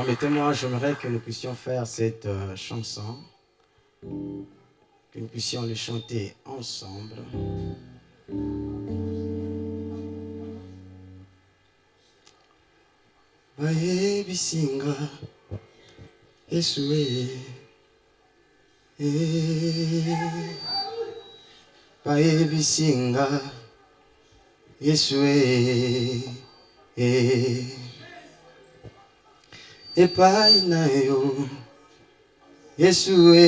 Permettez-moi, j'aimerais que nous puissions faire cette chanson, que nous puissions le chanter ensemble. Baye bisinga Yesue Baye bisinga Yesue Epai na yo Yesue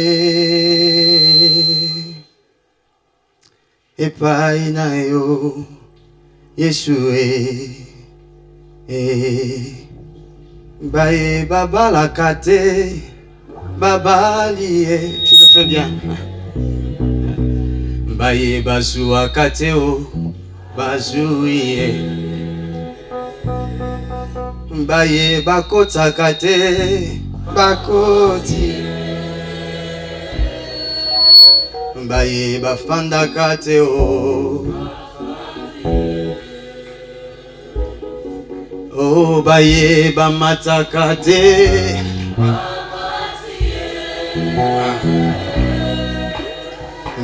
Epai na yo Yesue Baye baba la kate baba liye, tu le fais bien. Baye basu akate o basu iye. Baye bakota kate bakoti. Baye bafanda kate o. Oh baye bamata kate.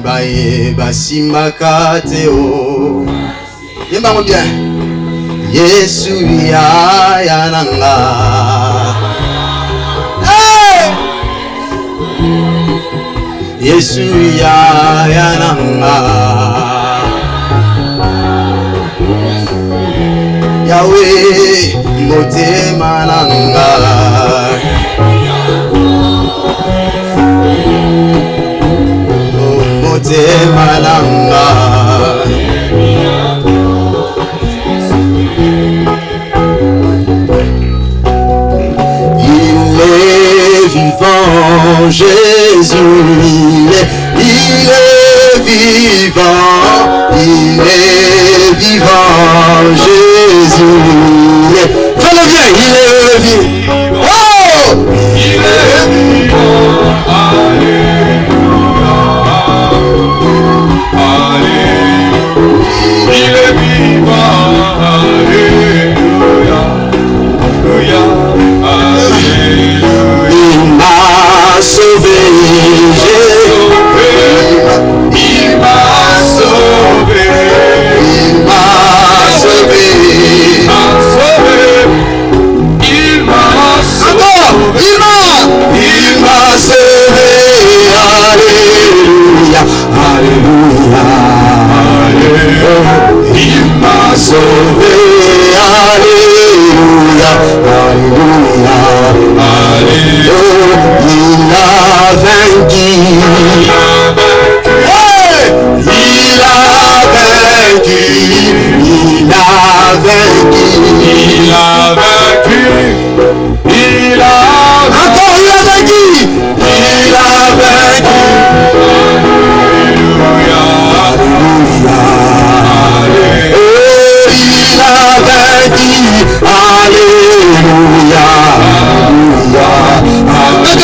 Baye basimba kate o. Yemba bien. Yesu ya yananga. Hey! Yesu ya yananga. Yahweh motema nanga. Oh motema nanga. Il est vivant, Jésus, il est vivant, Jésus. Fais-le bien, il est vivant. Oh! Il est vivant. Alléluia. Alléluia. Il est vivant. Alléluia. Alléluia. Il m'a sauvé. Il m'a sauvé. Il m'a sauvé. Il m'a sauvé. Il m'a sauvé. Alléluia. Alléluia. Alléluia. Il m'a sauvé. Alléluia. Alléluia. Alléluia. Il a vaincu. Il a vaincu. Il a vaincu. Il a vaincu. Il a encore il a vaincu. Il a vaincu. Alléluia. Alléluia. Il a vaincu. Alléluia. Alléluia.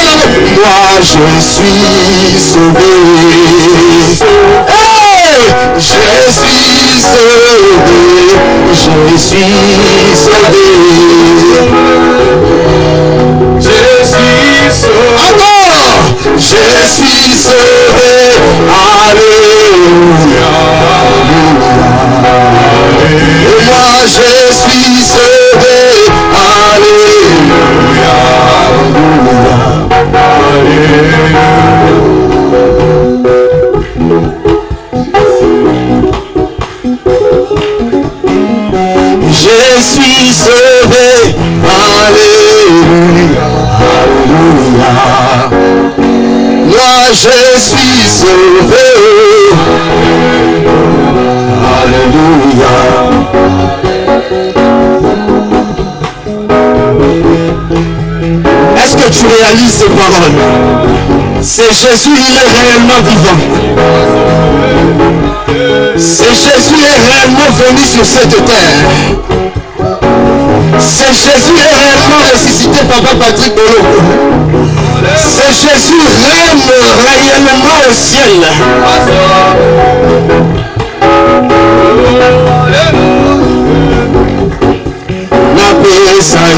Moi je suis sauvé. Hey! Je suis sauvé. Je suis sauvé. Je suis sauvé. Encore! Je suis sauvé. Alléluia. Et moi je suis sauvé. Alléluia. Je suis sauvé. Alléluia. Alléluia. Moi je suis sauvé. Alléluia. Est-ce que tu réalises ces paroles? C'est Jésus, il est réellement vivant. C'est Jésus est réellement venu sur cette terre. C'est Jésus est réellement ressuscité, Papa Patrick Boloko. C'est Jésus règne réellement au ciel. La paix, ça y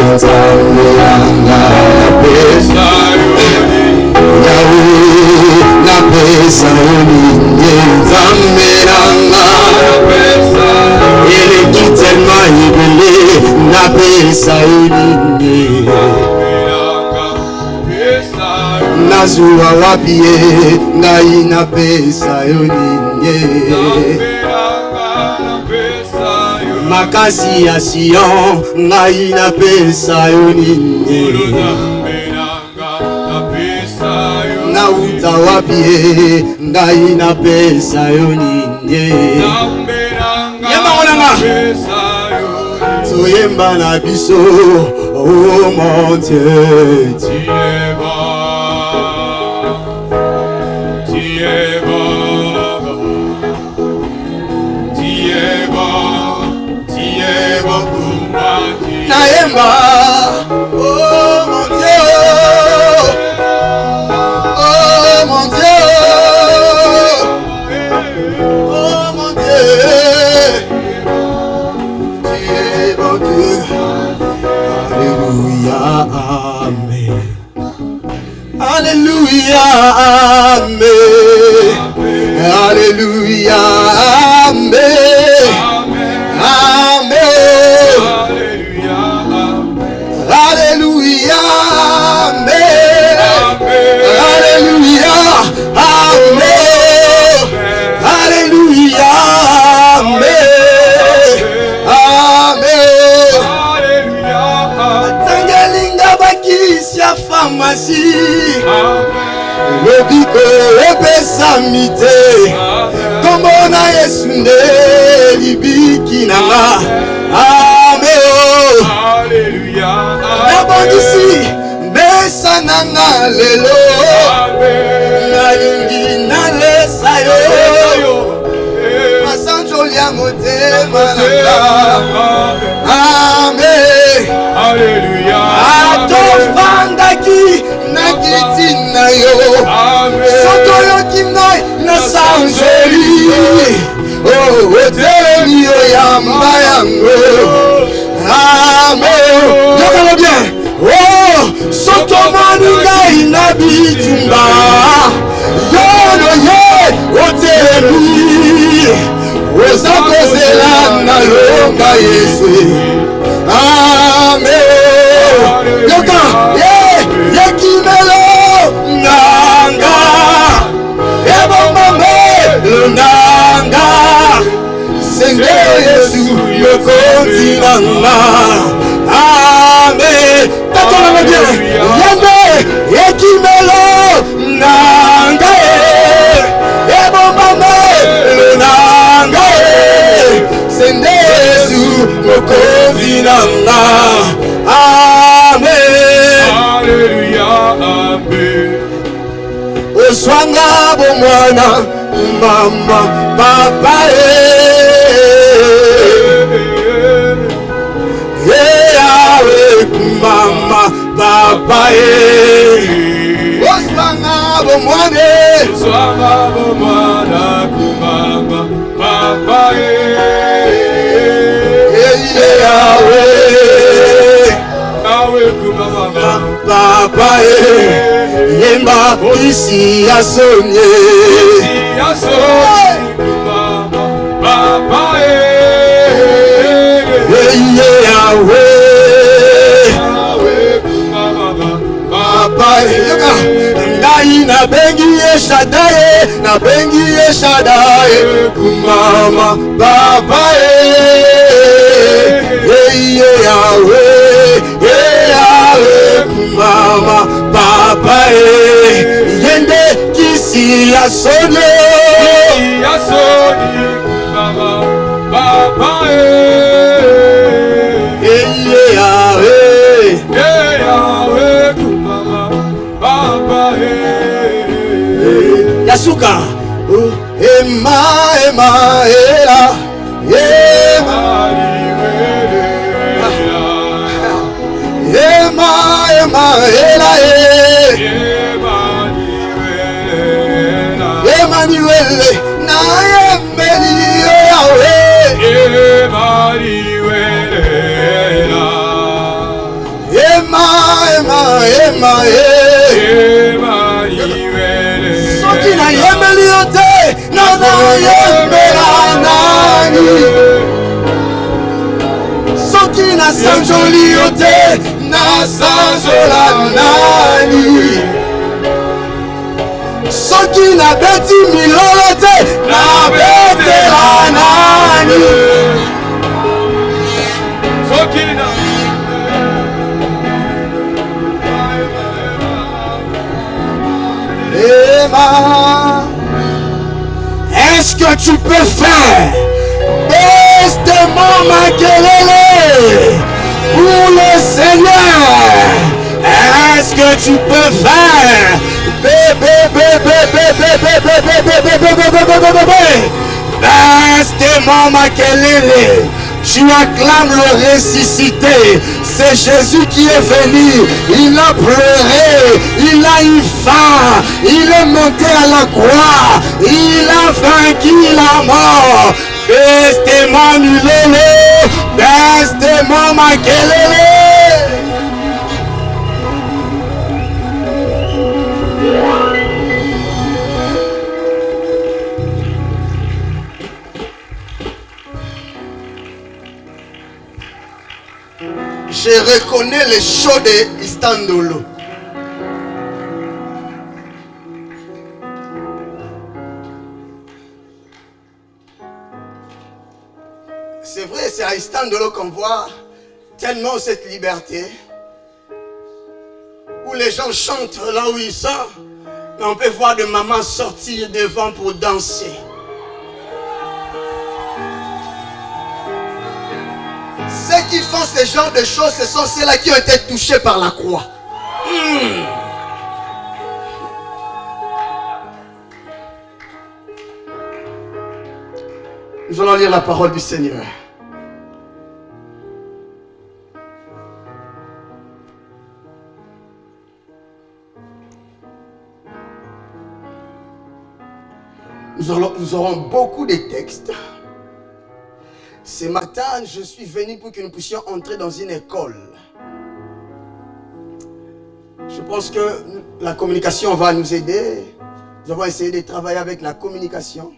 est. nzambe nanga napesa Yahweh napesa oninye nzambe nanga napesa eleki tellement ebele napesa oninye nazwa wapi ye ngai napesa oninye makasi ya Sion ngai napesa oninye nauta wapi ye ngai napesa oninye yembangonanga toyemba na biso oh mon Dieu tu es Naemba, oh mon Dieu, oh mon Dieu, oh mon Dieu, tu es bon Dieu, alléluia, amen, alléluia, amen, alléluia, amen, amen. Alléluia, amen. Alléluia, amen. Alléluia, amen. Amen. Tangalinga bakisi ya pharmacie. Lobiko epesa mite. Kombo na Yesu nde libiki nanga. Amen. Alléluia. Nabondisi mesa nanga lelo. Nalingi nalesa yo. Masanjoli ya motema nanga. Amen. Alléluia. Atofandaki na kiti na yo. Soto yoki ngai na sanjoli. Oh, otelemi yo yamba yango. Amen. Yokalo bien. Oh, soto maninga inabitumba. Yono ye otelemi. Ozakozela na longa Yesu. Amen. Yoka ye yekimelo nanga. Ebomame nanga. Seigneur Yesu yokonzi nanga. Amen. Tatona bien. Yende ekimelo nanga. Ebomame nanga. Seigneur Yesu yokonzi nanga. Amen. Alléluia. Amen. Oswanga bomwana mama papa mama papa oswanga bomwana kumama papa papa yemba isi ya sonye papa papa ngai na bengi eshadaye na bengi eshadaye kumama papa kumama papa yende kisi ya sone kumama papa Yasuka ema ema ela ema ema ema ela Emmanuel na emeli Yahweh Soki na yembeli yo te, nana yembela nani. Soki na sanjoli yo te, na sanjola nani. Soki na beti milolo te, na betela nani. Soki na est-ce que tu peux faire Bestement Makelele pour le Seigneur? Est-ce que tu peux faire Bestement Makelele? Tu acclames le ressuscité. C'est Jésus qui est venu. Il a pleuré. Il a eu faim. Il est monté à la croix. Il a vaincu la mort. Bestement Mulele. Bestement Makelele. Je reconnais les chants de Istandolo. C'est vrai, c'est à Istandolo qu'on voit tellement cette liberté. Où les gens chantent là où ils sont. Mais on peut voir des mamans sortir devant pour danser. Ceux qui font ce genre de choses, ce sont ceux-là qui ont été touchés par la croix. Nous allons lire la parole du Seigneur. Nous aurons beaucoup de textes. Ce matin, je suis venu pour que nous puissions entrer dans une école. Je pense que la communication va nous aider. Nous avons essayé de travailler avec la communication.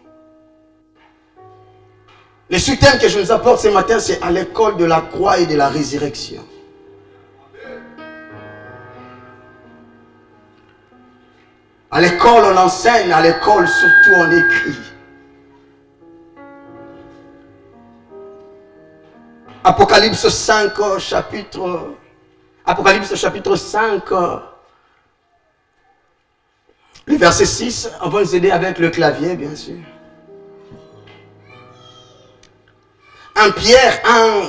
Le sous-thème que je nous apporte ce matin, c'est à l'école de la croix et de la résurrection. À l'école, on enseigne, à l'école, surtout, on écrit. Apocalypse 5, chapitre 5, le verset 6, on va nous aider avec le clavier, bien sûr. 1 Pierre 1,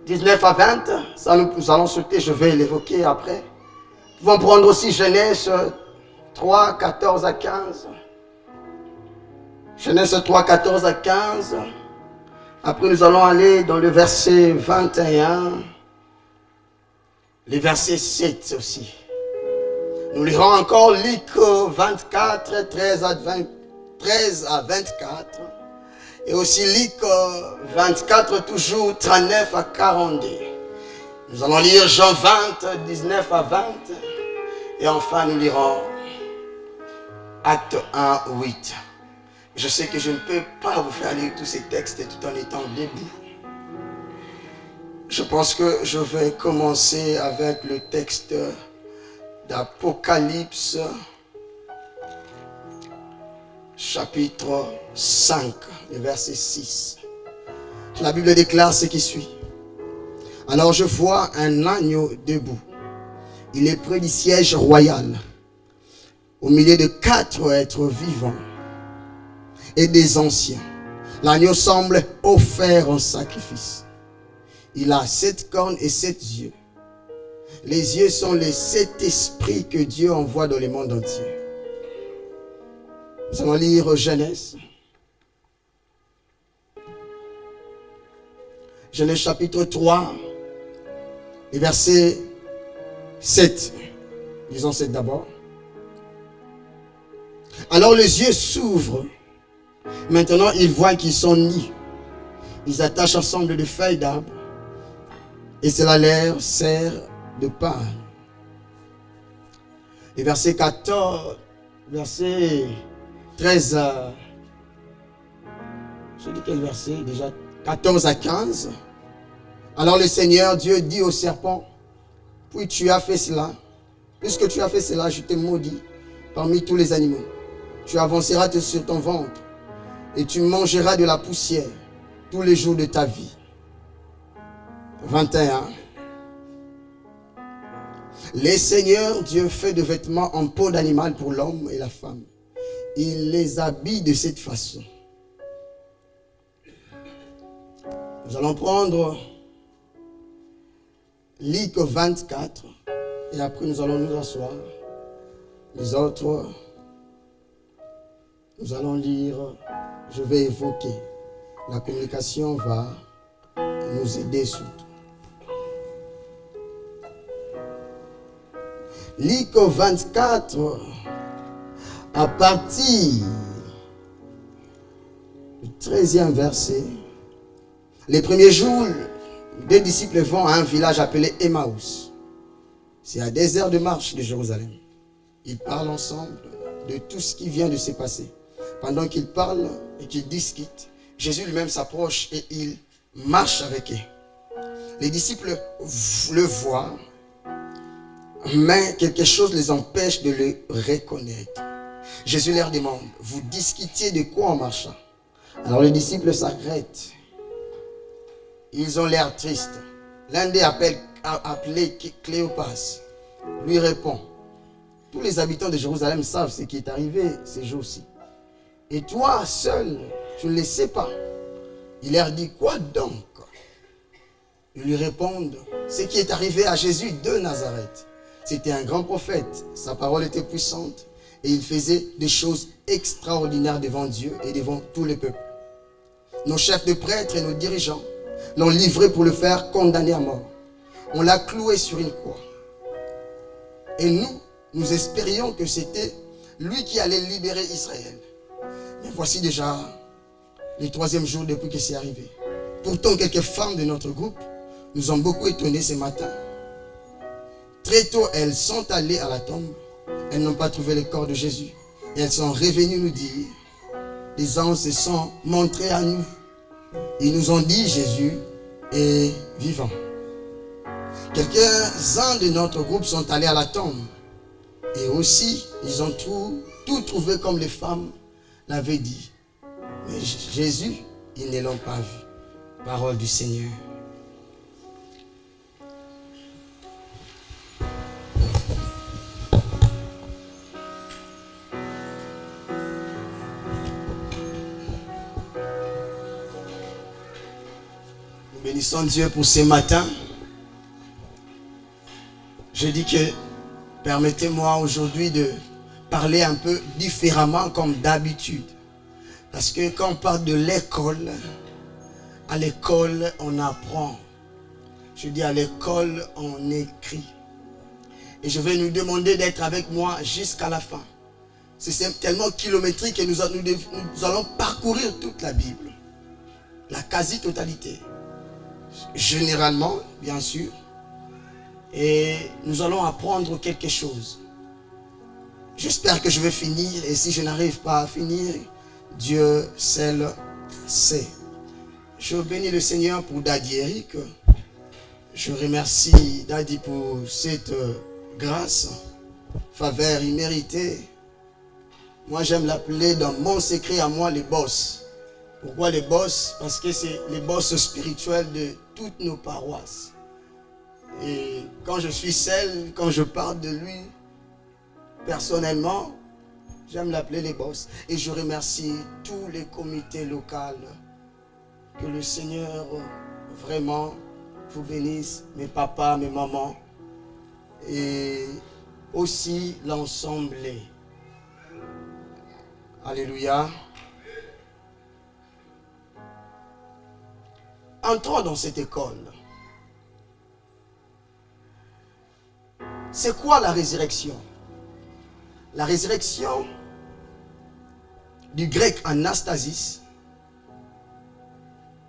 19 à 20, ça nous allons sauter, je vais l'évoquer après. Nous allons prendre aussi Genèse 3, 14 à 15. Genèse 3, 14 à 15. Après, nous allons aller dans le verset 21. Le verset 7 aussi. Nous lirons encore Luc 24, 13 à 24. Et aussi Luc 24, toujours 39 à 42. Nous allons lire Jean 20, 19 à 20. Et enfin, nous lirons Acte 1, 8. Je sais que je ne peux pas vous faire lire tous ces textes tout en étant debout. Je pense que je vais commencer avec le texte d'Apocalypse, chapitre 5, le verset 6. La Bible déclare ce qui suit. Alors je vois un agneau debout. Il est près du siège royal, au milieu de 4 êtres vivants et des anciens. L'agneau semble offert en sacrifice. Il a 7 cornes et 7 yeux. Les yeux sont les 7 esprits que Dieu envoie dans le monde entier. Nous allons lire Genèse. Genèse chapitre 3, et verset 7. Lisons 7 d'abord. Alors les yeux s'ouvrent. Maintenant, ils voient qu'ils sont nus. Ils attachent ensemble des feuilles d'arbre et cela leur sert de pain. Et verset 14, verset 13 à... Je dis quel verset déjà? 14 à 15. Alors le Seigneur Dieu dit au serpent, puis tu as fait cela. Puisque tu as fait cela, je te maudis parmi tous les animaux. Tu avanceras sur ton ventre et tu mangeras de la poussière tous les jours de ta vie. 21. Les seigneurs Dieu fait de vêtements en peau d'animal pour l'homme et la femme. Il les habille de cette façon. Nous allons prendre Luc 24 et après nous allons nous asseoir. Les autres, nous allons lire, je vais évoquer. La communication va nous aider surtout. Luc 24, à partir du 13e verset. Les premiers jours, des disciples vont à un village appelé Emmaüs. C'est à des heures de marche de Jérusalem. Ils parlent ensemble de tout ce qui vient de se passer. Pendant qu'ils parlent et qu'ils discutent, Jésus lui-même s'approche et il marche avec eux. Les disciples le voient, mais quelque chose les empêche de le reconnaître. Jésus leur demande, vous discutiez de quoi en marchant? Alors les disciples s'arrêtent. Ils ont l'air tristes. L'un d'eux appelé Cléopas lui répond, tous les habitants de Jérusalem savent ce qui est arrivé ces jours-ci. Et toi seul, tu ne le sais pas. Il leur dit, quoi donc? Ils lui répondent, ce qui est arrivé à Jésus de Nazareth. C'était un grand prophète, sa parole était puissante et il faisait des choses extraordinaires devant Dieu et devant tout le peuple. Nos chefs de prêtres et nos dirigeants l'ont livré pour le faire condamner à mort. On l'a cloué sur une croix. Et nous espérions que c'était lui qui allait libérer Israël. Mais voici déjà le 3e jour depuis que c'est arrivé. Pourtant, quelques femmes de notre groupe nous ont beaucoup étonnés ce matin. Très tôt, elles sont allées à la tombe. Elles n'ont pas trouvé le corps de Jésus. Et elles sont revenues nous dire, les anges se sont montrés à nous. Ils nous ont dit, Jésus est vivant. Quelques-uns de notre groupe sont allés à la tombe. Et aussi, ils ont tout trouvé comme les femmes l'avaient dit. Mais Jésus, ils ne l'ont pas vu. Parole du Seigneur. Nous bénissons Dieu pour ce matin. Je dis que permettez-moi aujourd'hui de parler un peu différemment comme d'habitude. Parce que quand on parle de l'école, à l'école on apprend. Je dis à l'école on écrit. Et je vais nous demander d'être avec moi jusqu'à la fin. C'est tellement kilométrique que nous allons parcourir toute la Bible. La quasi-totalité. Généralement, bien sûr. Et nous allons apprendre quelque chose. J'espère que je vais finir. Et si je n'arrive pas à finir, Dieu seul sait. Je bénis le Seigneur pour Daddy Eric. Je remercie Daddy pour cette grâce, faveur imméritée. Moi, j'aime l'appeler dans mon secret à moi les boss. Pourquoi les boss? Parce que c'est les boss spirituels de toutes nos paroisses. Et quand je suis seul, quand je parle de lui, personnellement, j'aime l'appeler les boss. Et je remercie tous les comités locaux. Que le Seigneur vraiment vous bénisse, mes papas, mes mamans. Et aussi l'ensemble. Alléluia. Entrons dans cette école. C'est quoi la résurrection? La résurrection, du grec anastasis,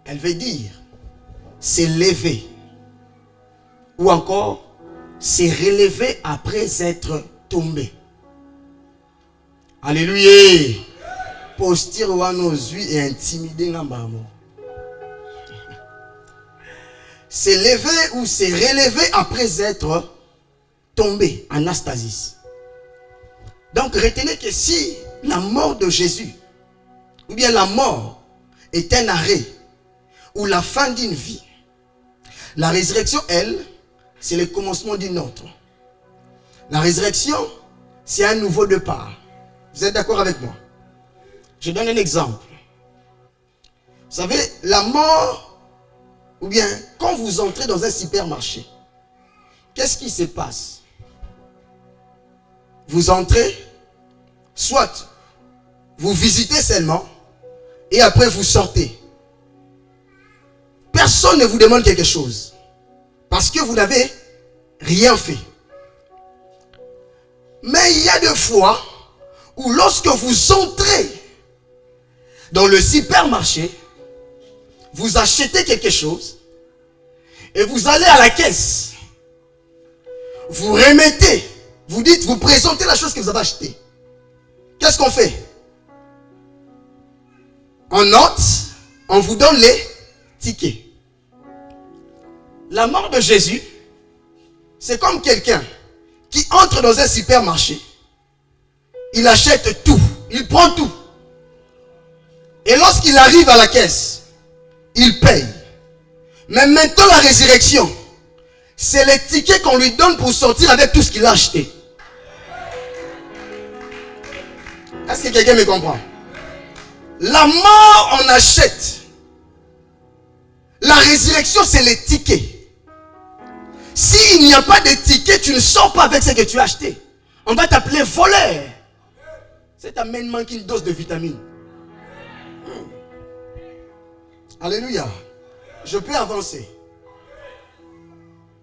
elle veut dire s'élever, ou encore se relever après être tombé. Alléluia. Posture ou nos yeux et intimider l'ambamo. Se lever ou se relever après être tombé. Anastasis. Donc retenez que si la mort de Jésus, ou bien la mort est un arrêt, ou la fin d'une vie, la résurrection, elle, c'est le commencement d'une autre. La résurrection, c'est un nouveau départ. Vous êtes d'accord avec moi? Je donne un exemple. Vous savez, la mort, ou bien quand vous entrez dans un supermarché, qu'est-ce qui se passe? Vous entrez, soit vous visitez seulement, et après vous sortez. Personne ne vous demande quelque chose, parce que vous n'avez rien fait. Mais il y a des fois où lorsque vous entrez dans le supermarché, vous achetez quelque chose et vous allez à la caisse. Vous remettez, vous dites, vous présentez la chose que vous avez achetée. Qu'est-ce qu'on fait? On note, on vous donne les tickets. La mort de Jésus, c'est comme quelqu'un qui entre dans un supermarché. Il achète tout, il prend tout. Et lorsqu'il arrive à la caisse, il paye. Mais maintenant la résurrection, c'est les tickets qu'on lui donne pour sortir avec tout ce qu'il a acheté. Est-ce que quelqu'un me comprend? La mort, on achète. La résurrection, c'est les tickets. S'il n'y a pas de tickets, tu ne sors pas avec ce que tu as acheté. On va t'appeler voleur. C'est un même manque une dose de vitamines. Alléluia. Je peux avancer.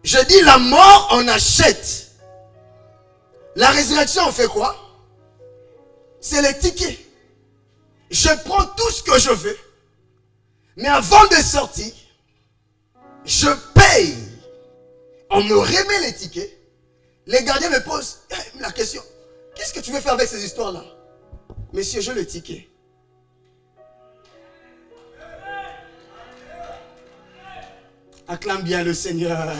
Je dis la mort, on achète. La résurrection, on fait quoi? C'est les tickets. Je prends tout ce que je veux. Mais avant de sortir, je paye. On me remet les tickets. Les gardiens me posent la question. Qu'est-ce que tu veux faire avec ces histoires-là? Monsieur, j'ai le ticket. Acclame bien le Seigneur.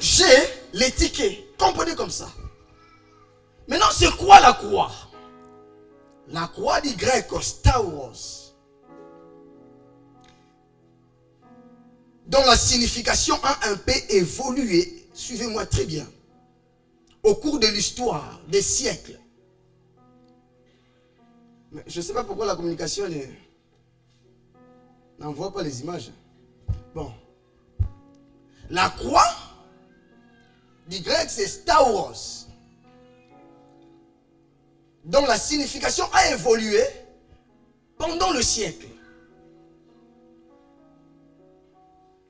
J'ai les tickets. Comprenez comme ça. Maintenant, c'est quoi la croix? La croix du grec stauros, dont la signification a un peu évolué, suivez-moi très bien, au cours de l'histoire, des siècles. Mais je ne sais pas pourquoi la communication n'envoie pas les images. Bon. La croix du grec, c'est stauros, dont la signification a évolué pendant le siècle.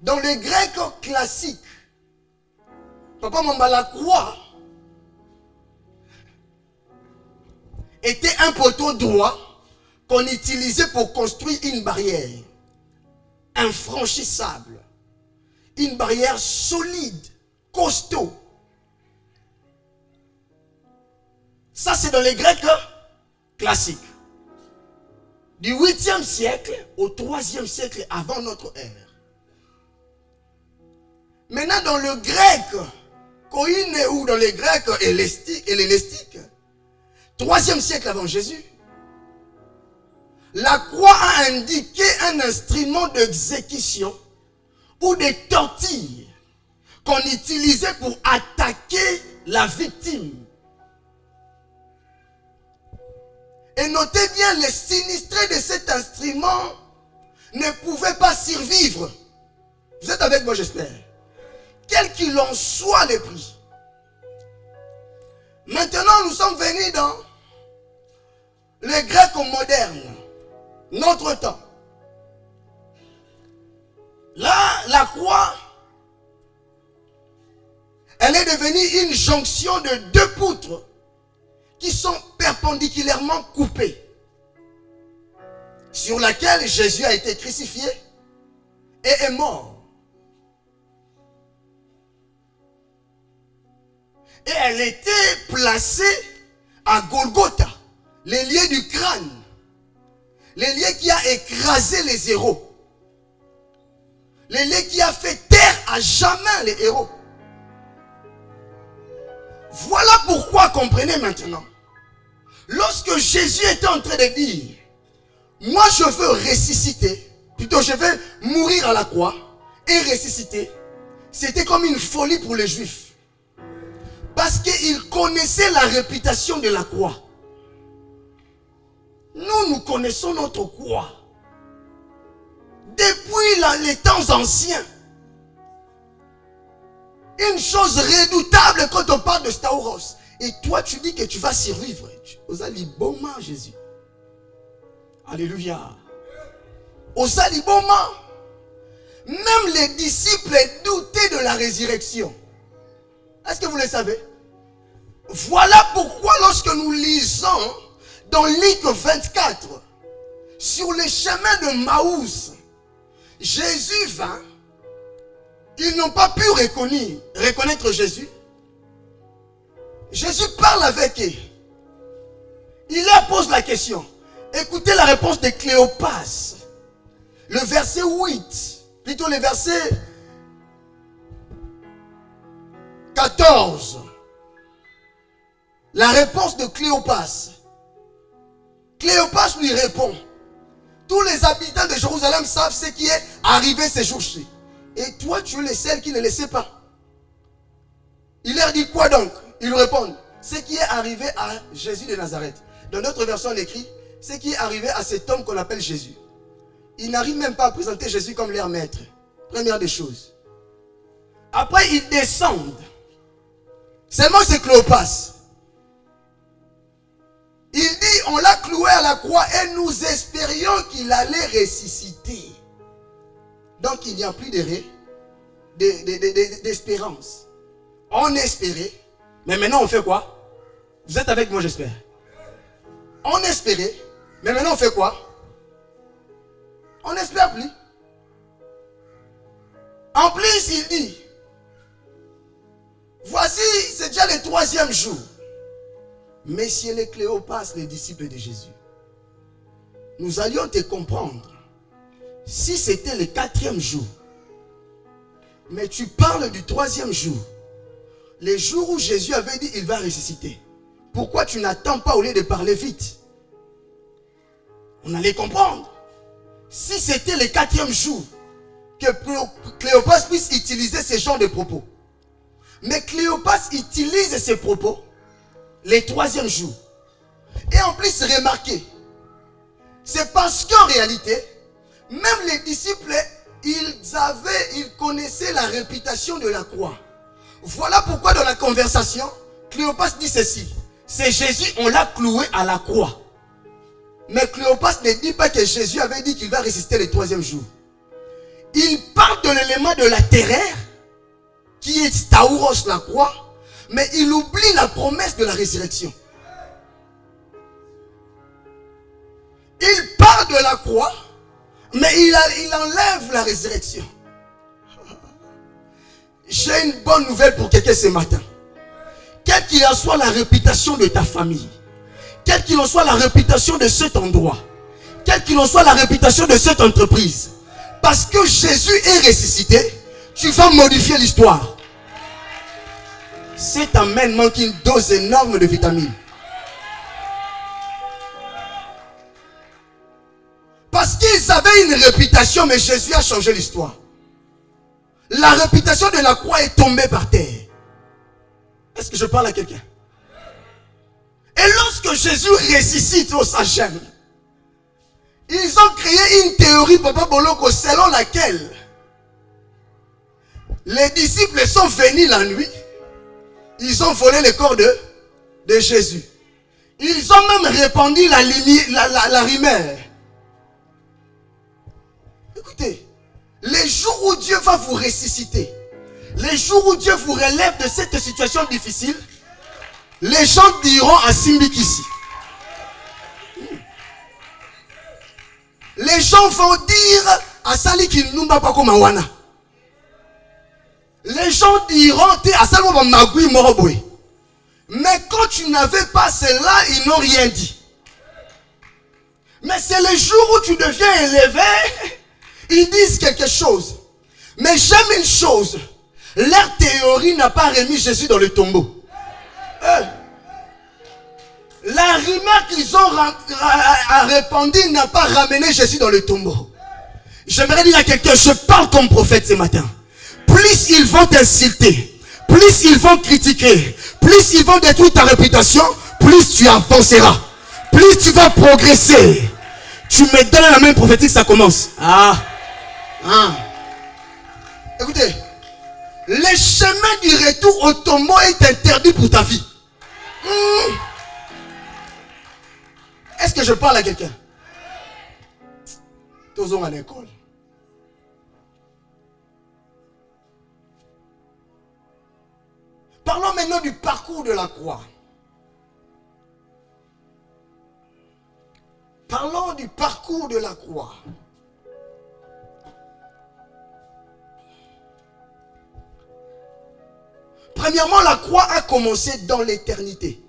Dans les Grecs classiques, Papa Mamba, la croix était un poteau droit qu'on utilisait pour construire une barrière infranchissable, une barrière solide, costaud. Ça, c'est dans les Grecs classiques. Du 8e siècle au 3e siècle avant notre ère. Maintenant, dans le grec koïné ou dans les Grecs hellénistiques, 3e siècle avant Jésus, la croix a indiqué un instrument d'exécution ou de torture qu'on utilisait pour attaquer la victime. Et notez bien, les sinistrés de cet instrument ne pouvaient pas survivre. Vous êtes avec moi, j'espère. Quel qu'il en soit le prix. Maintenant, nous sommes venus dans les Grecs modernes, notre temps. Là, la croix, elle est devenue une jonction de deux poutres qui sont perpendiculairement coupées. sur laquelle Jésus a été crucifié et est mort. Et elle était placée à Golgotha, l'ailier du crâne, l'ailier qui a écrasé les héros, l'ailier qui a fait taire à jamais les héros. Voilà pourquoi, comprenez maintenant, lorsque Jésus était en train de dire, moi je veux ressusciter, plutôt je vais mourir à la croix et ressusciter, c'était comme une folie pour les Juifs. Parce qu'ils connaissaient la réputation de la croix. Nous connaissons notre croix. Depuis les temps anciens. Une chose redoutable quand on parle de Stauros. Et toi tu dis que tu vas survivre. Osali Boma Jésus. Alléluia. Osali Boma. Même les disciples doutaient de la résurrection. Est-ce que vous le savez? Voilà pourquoi lorsque nous lisons dans Luc 24 sur les chemins de Maús, Jésus vint, ils n'ont pas pu reconnaître Jésus. Jésus parle avec eux. Il leur pose la question. Écoutez la réponse de Cléopas. Le verset 8, plutôt le verset 14. La réponse de Cléopas. Cléopas lui répond. Tous les habitants de Jérusalem savent ce qui est arrivé ces jours-ci. Et toi, tu es le seul qui ne le sait pas. Il leur dit quoi donc? Ils répondent. Ce qui est arrivé à Jésus de Nazareth. Dans notre version, on écrit ce qui est arrivé à cet homme qu'on appelle Jésus. Ils n'arrivent même pas à présenter Jésus comme leur maître. Première des choses. Après, ils descendent. Seulement c'est Cléopas. Il dit, on l'a cloué à la croix et nous espérions qu'il allait ressusciter. Donc il n'y a plus d'espérance. On espérait, mais maintenant on fait quoi? Vous êtes avec moi, j'espère. On espérait, mais maintenant on fait quoi? On n'espère plus. En plus, il dit, voici, c'est déjà le 3e jour. Messieurs les Cléopas, les disciples de Jésus, nous allions te comprendre si c'était le 4e jour. Mais tu parles du 3e jour. Le jour où Jésus avait dit il va ressusciter. Pourquoi tu n'attends pas au lieu de parler vite? On allait comprendre. Si c'était le 4e jour, que Cléopas puisse utiliser ce genre de propos. Mais Cléopas utilise ces propos le 3e jour. Et en plus, remarquez, c'est parce qu'en réalité, même les disciples, ils connaissaient la réputation de la croix. Voilà pourquoi dans la conversation, Cléopas dit ceci. C'est Jésus, on l'a cloué à la croix. Mais Cléopas ne dit pas que Jésus avait dit qu'il va ressusciter le 3e jour. Il parle de l'élément de la terreur, qui est Stauros, la croix, mais il oublie la promesse de la résurrection. Il parle de la croix, mais il enlève la résurrection. J'ai une bonne nouvelle pour quelqu'un ce matin. Quelle qu'il en soit la réputation de ta famille, quelle qu'il en soit la réputation de cet endroit, quelle qu'il en soit la réputation de cette entreprise, parce que Jésus est ressuscité, tu vas modifier l'histoire. Cet amen manque une dose énorme de vitamines. Parce qu'ils avaient une réputation, mais Jésus a changé l'histoire. La réputation de la croix est tombée par terre. Est-ce que je parle à quelqu'un? Et lorsque Jésus ressuscite au Sachem, ils ont créé une théorie, Papa Boloko, selon laquelle les disciples sont venus la nuit. Ils ont volé le corps de Jésus. Ils ont même répandu la rumeur. Écoutez, les jours où Dieu va vous ressusciter, les jours où Dieu vous relève de cette situation difficile, les gens diront à Simbikisi. Les gens vont dire à Sali qui nous pas comme Awana. Les gens diront t'es à Sali Magui Moroboy. Mais quand tu n'avais pas cela, ils n'ont rien dit. Mais c'est le jour où tu deviens élevé, ils disent quelque chose. Mais j'aime une chose. Leur théorie n'a pas remis Jésus dans le tombeau. La rumeur qu'ils ont répandue n'a pas ramené Jésus dans le tombeau. J'aimerais dire à quelqu'un, je parle comme prophète ce matin. Plus ils vont t'insulter, plus ils vont critiquer, plus ils vont détruire ta réputation, plus tu avanceras. Plus tu vas progresser. Tu me donnes la main prophétique, ça commence. Écoutez, le chemin du retour au tombeau est interdit pour ta vie. Est-ce que je parle à quelqu'un? Tous à l'école. Parlons maintenant du parcours de la croix. Parlons du parcours de la croix. Premièrement, la croix a commencé dans l'éternité.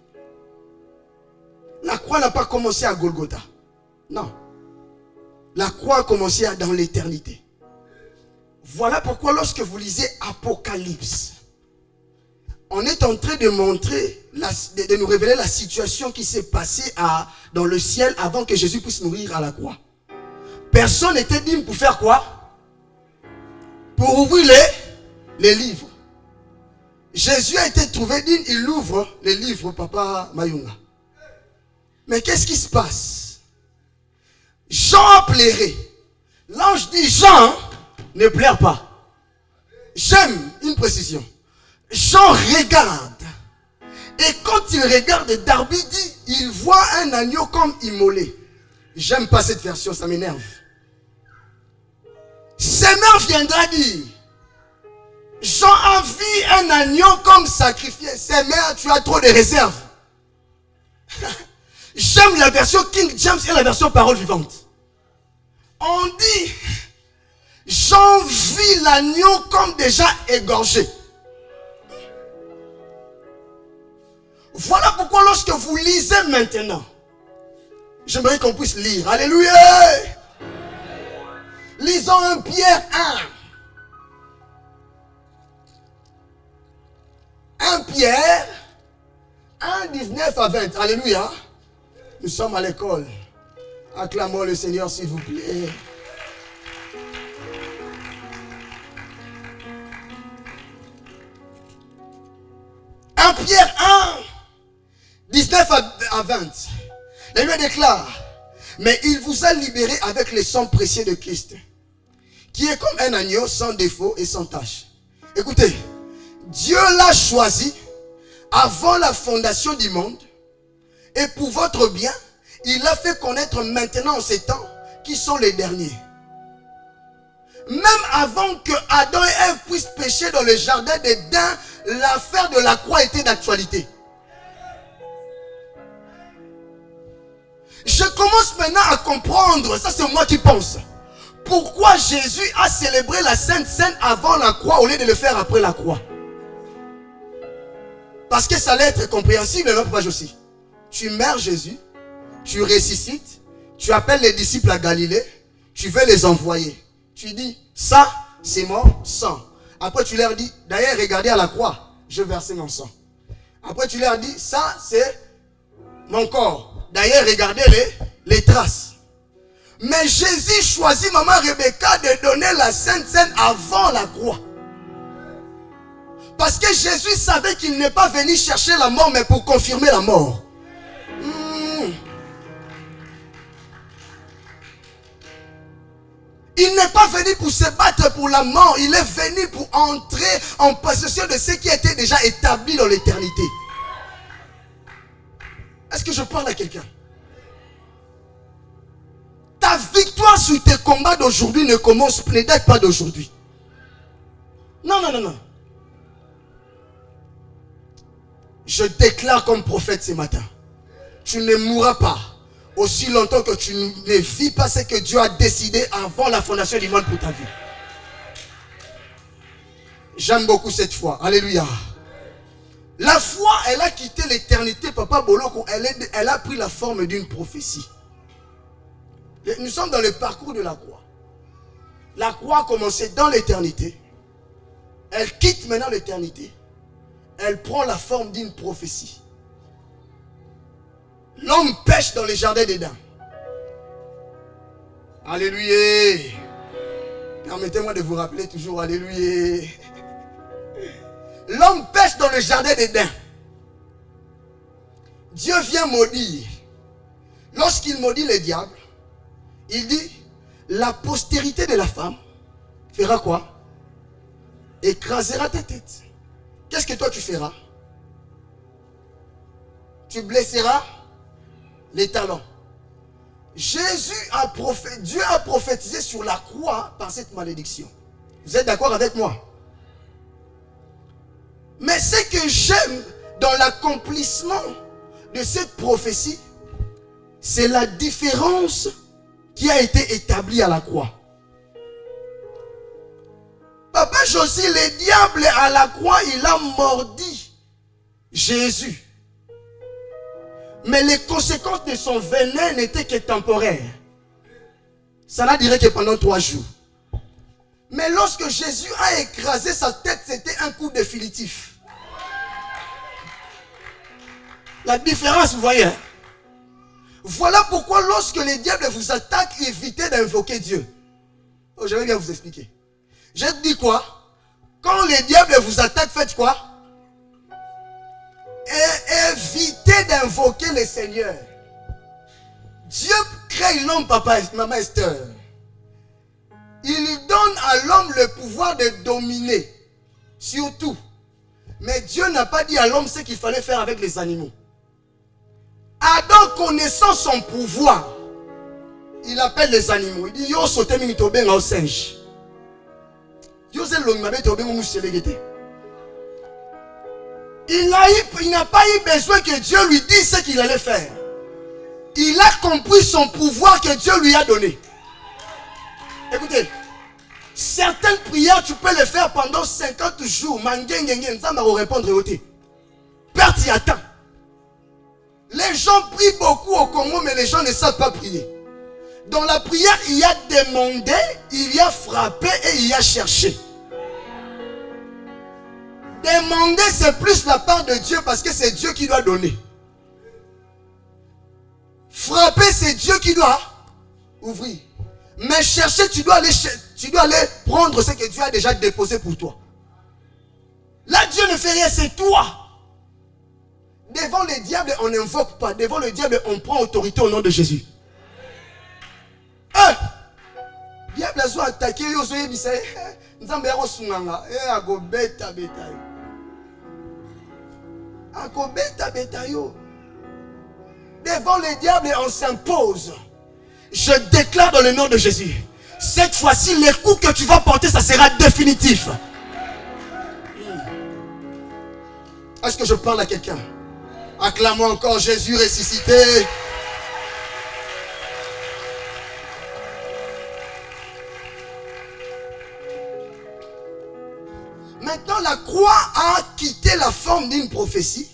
La croix n'a pas commencé à Golgotha. Non. La croix a commencé dans l'éternité. Voilà pourquoi lorsque vous lisez Apocalypse, on est en train de montrer, de nous révéler la situation qui s'est passée dans le ciel avant que Jésus puisse mourir à la croix. Personne n'était digne pour faire quoi? Pour ouvrir les livres. Jésus a été trouvé digne, il ouvre les livres, Papa Mayunga. Mais qu'est-ce qui se passe? Jean a pleuré. L'ange dit, Jean, ne pleure pas. J'aime une précision. Jean regarde. Et quand il regarde, Darby dit, il voit un agneau comme immolé. J'aime pas cette version, ça m'énerve. Seigneur viendra dire, Jean a vu un agneau comme sacrifié. Seigneur, tu as trop de réserves. J'aime la version King James et la version parole vivante. On dit, Jean vit l'agneau comme déjà égorgé. Voilà pourquoi lorsque vous lisez maintenant, j'aimerais qu'on puisse lire. Alléluia. Lisons 1 Pierre 1. 1 Pierre 1, 19 à 20. Alléluia. Nous sommes à l'école. Acclamons le Seigneur s'il vous plaît. Pierre 1, 19 à 20. La Bible déclare, mais il vous a libéré avec le sang précieux de Christ, qui est comme un agneau sans défaut et sans tache. Écoutez, Dieu l'a choisi avant la fondation du monde, et pour votre bien, il l'a fait connaître maintenant en ces temps qui sont les derniers. Même avant que Adam et Ève puissent pécher dans le jardin d'Éden, l'affaire de la croix était d'actualité. Je commence maintenant à comprendre, ça c'est moi qui pense, pourquoi Jésus a célébré la Sainte Seine avant la croix au lieu de le faire après la croix. Parce que ça allait être compréhensible, notre page aussi. Tu meurs Jésus, tu ressuscites, tu appelles les disciples à Galilée, tu veux les envoyer. Tu dis, ça c'est mon sang. Après tu leur dis, d'ailleurs regardez à la croix, je versais mon sang. Après tu leur dis, ça c'est mon corps. D'ailleurs regardez les traces. Mais Jésus choisit maman Rebecca de donner la Sainte Seine avant la croix. Parce que Jésus savait qu'il n'est pas venu chercher la mort, mais pour confirmer la mort. Il n'est pas venu pour se battre pour la mort. Il est venu pour entrer en possession de ce qui était déjà établi dans l'éternité. Est-ce que je parle à quelqu'un? Ta victoire sur tes combats d'aujourd'hui ne date pas d'aujourd'hui. Non, non, non, non. Je déclare comme prophète ce matin, tu ne mourras pas aussi longtemps que tu ne vis pas ce que Dieu a décidé avant la fondation du monde pour ta vie. J'aime beaucoup cette foi. Alléluia. La foi, elle a quitté l'éternité, Papa Boloko. Elle a pris la forme d'une prophétie. Nous sommes dans le parcours de la croix. La croix a commencé dans l'éternité. Elle quitte maintenant l'éternité. Elle prend la forme d'une prophétie. L'homme pêche dans les jardins d'Éden. Alléluia. Permettez-moi de vous rappeler toujours, alléluia. L'homme pêche dans le jardin d'Éden. Dieu vient maudire. Lorsqu'il maudit le diable, il dit, la postérité de la femme fera quoi? Écrasera ta tête. Qu'est-ce que toi tu feras? Tu blesseras les talons. Dieu a prophétisé sur la croix par cette malédiction. Vous êtes d'accord avec moi? Mais ce que j'aime dans l'accomplissement de cette prophétie, c'est la différence qui a été établie à la croix. Papa Josie, le diable à la croix, il a mordu Jésus. Mais les conséquences de son venin n'étaient que temporaires. Ça n'a duré que pendant 3 jours. Mais lorsque Jésus a écrasé sa tête, c'était un coup définitif. La différence, vous voyez. Voilà pourquoi lorsque les diables vous attaquent, évitez d'invoquer Dieu. Oh, je vais bien vous expliquer. Je te dis quoi? Quand les diables vous attaquent, faites quoi? Et évitez d'invoquer le Seigneur. Dieu crée l'homme, papa, maman Esther. Il donne à l'homme le pouvoir de dominer sur tout. Mais Dieu n'a pas dit à l'homme ce qu'il fallait faire avec les animaux. Adam, connaissant son pouvoir, il appelle les animaux. Il dit, yo sauté minitobe au singe. Yo zé l'onimabé tobe mou séléguété. Il n'a pas eu besoin que Dieu lui dise ce qu'il allait faire. Il a compris son pouvoir que Dieu lui a donné. Écoutez, certaines prières, tu peux les faire pendant 50 jours. Ça va répondre au thé. Perte y attend. Les gens prient beaucoup au Congo, mais les gens ne savent pas prier. Dans la prière, il y a demandé, il y a frappé et il y a cherché. Demander, c'est plus la part de Dieu parce que c'est Dieu qui doit donner. Frapper, c'est Dieu qui doit ouvrir. Mais chercher, tu dois aller prendre ce que Dieu a déjà déposé pour toi. Là, Dieu ne fait rien, c'est toi. Devant le diable, on n'invoque pas. Devant le diable, on prend autorité au nom de Jésus. Diable a attaqué, devant le diable, on s'impose. Je déclare dans le nom de Jésus, cette fois-ci, les coups que tu vas porter, ça sera définitif. Est-ce que je parle à quelqu'un? Acclamons encore Jésus ressuscité. Maintenant, la croix a quitté la forme d'une prophétie.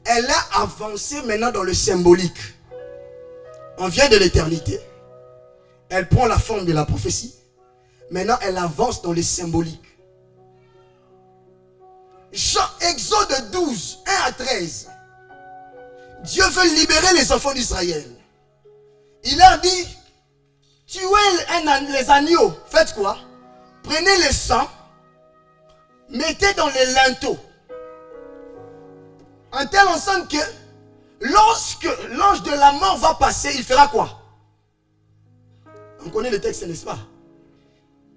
Elle a avancé maintenant dans le symbolique. On vient de l'éternité. Elle prend la forme de la prophétie. Maintenant, elle avance dans le symbolique. Exode 12, 1 à 13. Dieu veut libérer les enfants d'Israël. Il leur dit, tuez les agneaux. Faites quoi? Prenez le sang, mettez dans les linteaux. En telle enceinte que lorsque l'ange de la mort va passer, il fera quoi? On connaît le texte, n'est-ce pas?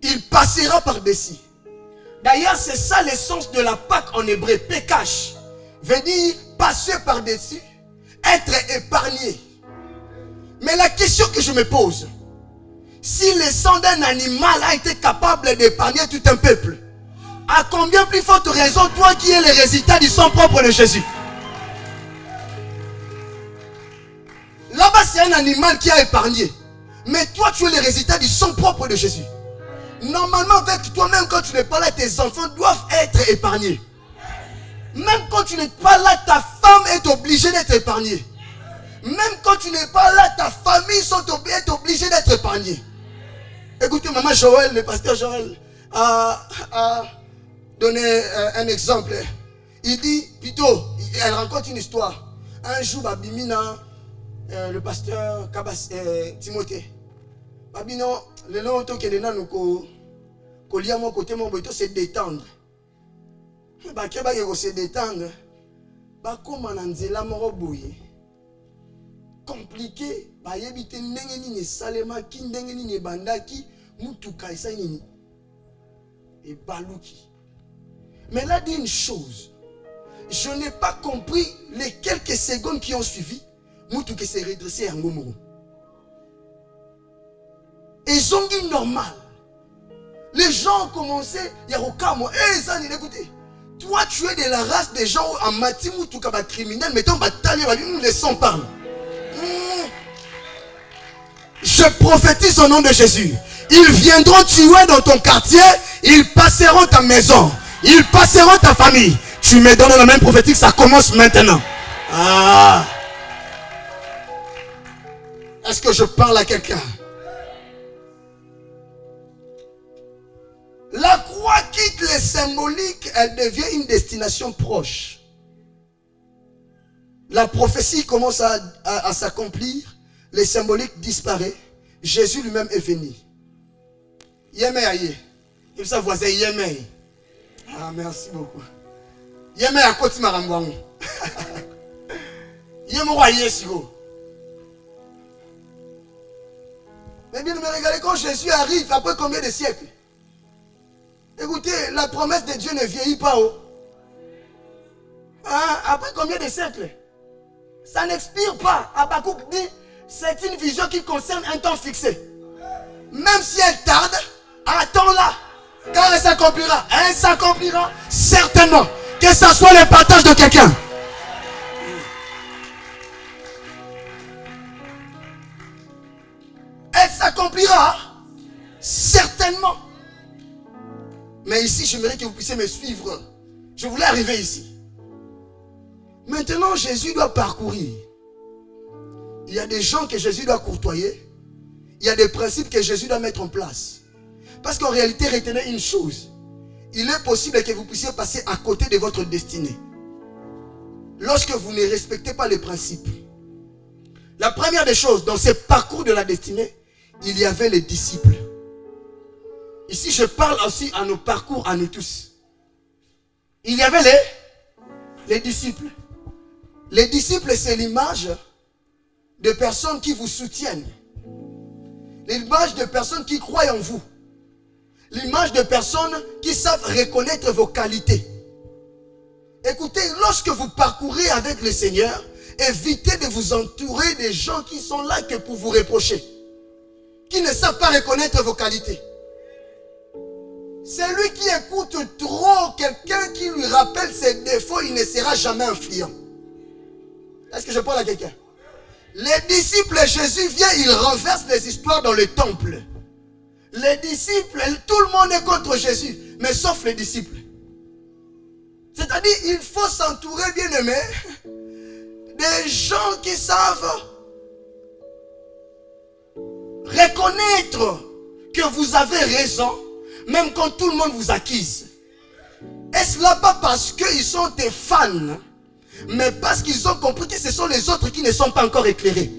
Il passera par-dessus. D'ailleurs, c'est ça l'essence de la Pâque en hébreu. Pekash veut dire passer par-dessus, être épargné. Mais la question que je me pose, si le sang d'un animal a été capable d'épargner tout un peuple, à combien plus forte raison toi qui es le résultat du sang propre de Jésus? Là-bas c'est un animal qui a épargné. Mais toi, tu es le résultat du sang propre de Jésus. Normalement, avec toi, même quand tu n'es pas là, tes enfants doivent être épargnés. Même quand tu n'es pas là, ta femme est obligée d'être épargnée. Même quand tu n'es pas là, ta famille est obligée d'être épargnée. Écoutez, maman Joël, le pasteur Joël, a donné un exemple. Il dit, plutôt, elle raconte une histoire. Un jour, Babimina, le pasteur Timothée, Babino, le long auto qui est là, nous colia mon côté, mon boito, c'est détendre. Bakeba se détendre. Bakoma nanzela moro boye. Compliqué, bayebite ndenge nini salema ki ndenge nini bandaki mutuka isa nini et baluki. Mais là dit une chose, je n'ai pas compris les quelques secondes qui ont suivi. Mutuka s'est redressé à Ngomoro. Et zongi normal. Les gens ont commencé, Yarokamo, écoutez. Toi, tu es de la race des gens en Matimu, tout comme criminel, mais ton bataille, nous les sons parlent. Je prophétise au nom de Jésus. Ils viendront tuer dans ton quartier, ils passeront ta maison, ils passeront ta famille. Tu me donnes la même prophétique, ça commence maintenant. Ah. Est-ce que je parle à quelqu'un? La croix quitte les symboliques, elle devient une destination proche. La prophétie commence à s'accomplir, les symboliques disparaissent, Jésus lui-même est venu. Yémé aïe, il s'est voisin Yémé. Ah, merci beaucoup. Yémé à côté Marangouang. Yémé aïe, siro. Mais bien, regardez quand Jésus arrive, après combien de siècles? Écoutez, la promesse de Dieu ne vieillit pas. Hein? Après combien de siècles? Ça n'expire pas. Habakkuk dit, c'est une vision qui concerne un temps fixé. Même si elle tarde, attends-la. Car elle s'accomplira. Elle s'accomplira certainement. Que ce soit le partage de quelqu'un. Elle s'accomplira certainement. Mais ici, j'aimerais que vous puissiez me suivre. Je voulais arriver ici. Maintenant, Jésus doit parcourir. Il y a des gens que Jésus doit courtoyer. Il y a des principes que Jésus doit mettre en place. Parce qu'en réalité, retenez une chose. Il est possible que vous puissiez passer à côté de votre destinée. Lorsque vous ne respectez pas les principes. La première des choses, dans ce parcours de la destinée, il y avait les disciples. Ici, je parle aussi à nos parcours, à nous tous. Il y avait les disciples. Les disciples, c'est l'image de personnes qui vous soutiennent. L'image de personnes qui croient en vous. L'image de personnes qui savent reconnaître vos qualités. Écoutez, lorsque vous parcourez avec le Seigneur, évitez de vous entourer des gens qui sont là que pour vous reprocher. Qui ne savent pas reconnaître vos qualités. Celui qui écoute trop quelqu'un qui lui rappelle ses défauts, il ne sera jamais influent. Est-ce que je parle à quelqu'un? Les disciples, Jésus vient, il renverse les histoires dans le temple. Les disciples, tout le monde est contre Jésus, mais sauf les disciples. C'est-à-dire, il faut s'entourer, bien aimé, des gens qui savent reconnaître que vous avez raison, même quand tout le monde vous accuse. Est-ce là pas parce qu'ils sont des fans, mais parce qu'ils ont compris que ce sont les autres qui ne sont pas encore éclairés?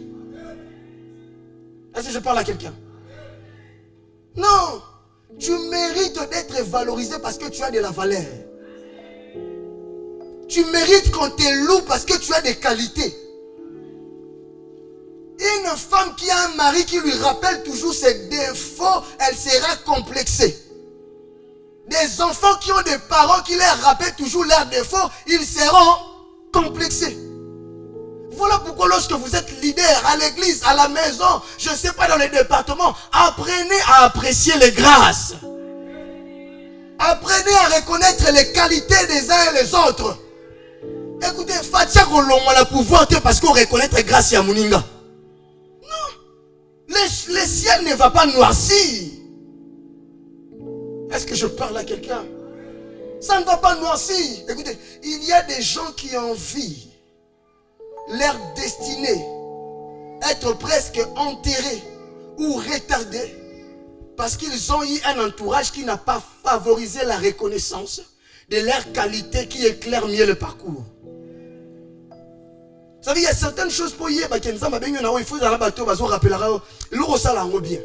Est-ce que je parle à quelqu'un? Non, tu mérites d'être valorisé parce que tu as de la valeur. Tu mérites qu'on te loue parce que tu as des qualités. Une femme qui a un mari qui lui rappelle toujours ses défauts, elle sera complexée. Des enfants qui ont des parents qui leur rappellent toujours leurs défauts, ils seront complexés. Voilà pourquoi lorsque vous êtes leader à l'église, à la maison, je ne sais pas dans les départements, apprenez à apprécier les grâces. Apprenez à reconnaître les qualités des uns et les autres. Écoutez, Fatia Kolongo la pouvoir parce qu'on reconnaît grâce à Mouninga. Le ciel ne va pas noircir. Est-ce que je parle à quelqu'un? Ça ne va pas noircir. Écoutez, il y a des gens qui envient leur destinée être presque enterrés ou retardés parce qu'ils ont eu un entourage qui n'a pas favorisé la reconnaissance de leur qualité qui éclaire mieux le parcours. Vous savez, il y a certaines choses pour y aller, il faut rappeler bien.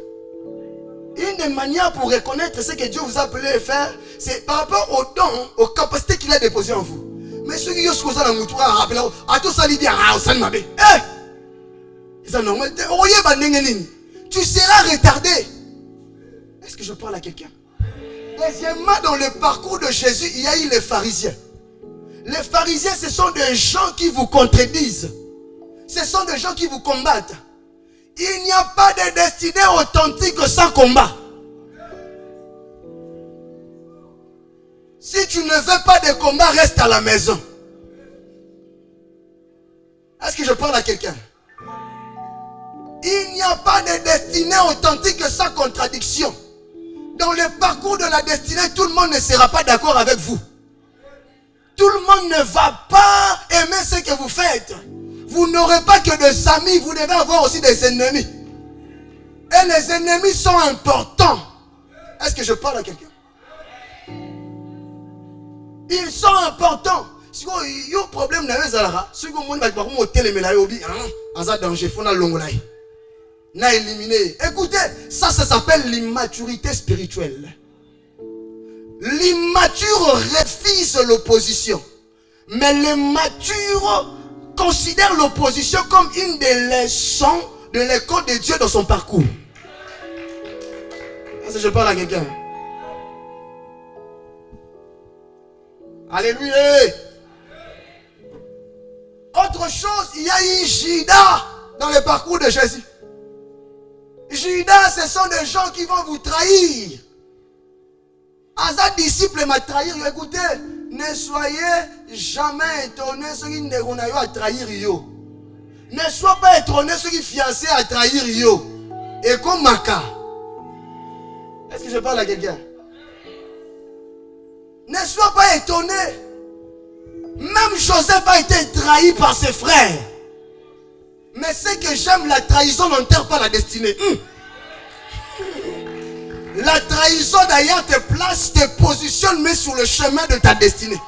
Une des manières pour reconnaître ce que Dieu vous a appelé à faire, c'est par rapport aux dons, aux capacités qu'il a déposées en vous. Mais ceux qui sont là, tu seras retardé. Est-ce que je parle à quelqu'un? Deuxièmement, dans le parcours de Jésus, il y a eu les pharisiens. Les pharisiens, ce sont des gens qui vous contredisent. Ce sont des gens qui vous combattent. Il n'y a pas de destinée authentique sans combat. Si tu ne veux pas de combat, reste à la maison. Est-ce que je parle à quelqu'un? Il n'y a pas de destinée authentique sans contradiction. Dans le parcours de la destinée, tout le monde ne sera pas d'accord avec vous. Tout le monde ne va pas aimer ce que vous faites. Vous n'aurez pas que des amis, vous devez avoir aussi des ennemis. Et les ennemis sont importants. Est-ce que je parle à quelqu'un? Ils sont importants. Si vous avez un problème, si vous avez un danger, écoutez, ça s'appelle l'immaturité spirituelle. L'immature refuse l'opposition. Mais les matures considèrent l'opposition comme une des leçons de l'école de Dieu dans son parcours. Est-ce que je parle à quelqu'un? Alléluia. Autre chose, il y a eu Judas dans le parcours de Jésus. Judas, ce sont des gens qui vont vous trahir. Asa disciple m'a trahir. Écoutez, ne soyez jamais étonnés ceux qui ne vont pas trahir yo. Ne sois pas étonné ceux qui fiancés à trahir yo. Et comme Maka. Est-ce que je parle à quelqu'un? Ne sois pas étonné. Même Joseph a été trahi par ses frères. Mais c'est que j'aime la trahison n'enterre pas la destinée. La trahison d'ailleurs te place, te positionne, mais sur le chemin de ta destinée.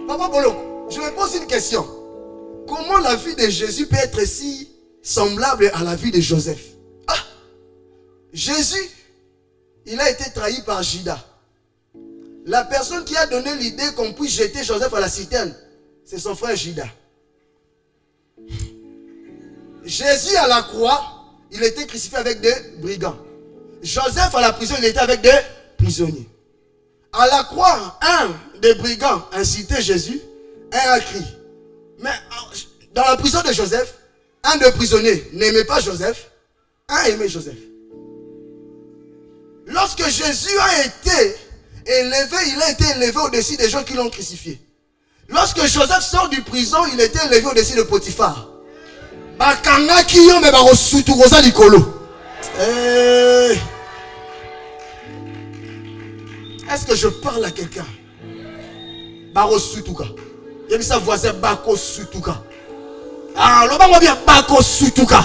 Papa Bolo, je me pose une question. Comment la vie de Jésus peut être si semblable à la vie de Joseph? Jésus, il a été trahi par Judas. La personne qui a donné l'idée qu'on puisse jeter Joseph à la citerne, c'est son frère Judas. Jésus à la croix, il était crucifié avec des brigands. Joseph à la prison, il était avec des prisonniers. À la croix, un des brigands incitait Jésus, un a crié. Mais dans la prison de Joseph, un des prisonniers n'aimait pas Joseph, un aimait Joseph. Lorsque Jésus a été élevé, il a été élevé au-dessus des gens qui l'ont crucifié. Lorsque Joseph sort du prison, il était élevé au-dessus de Potiphar. Est-ce que je parle à quelqu'un? Baro Sutuka. Il y a sa voisin Bako Sutuka. Ah, le bango bien Bako Sutuka.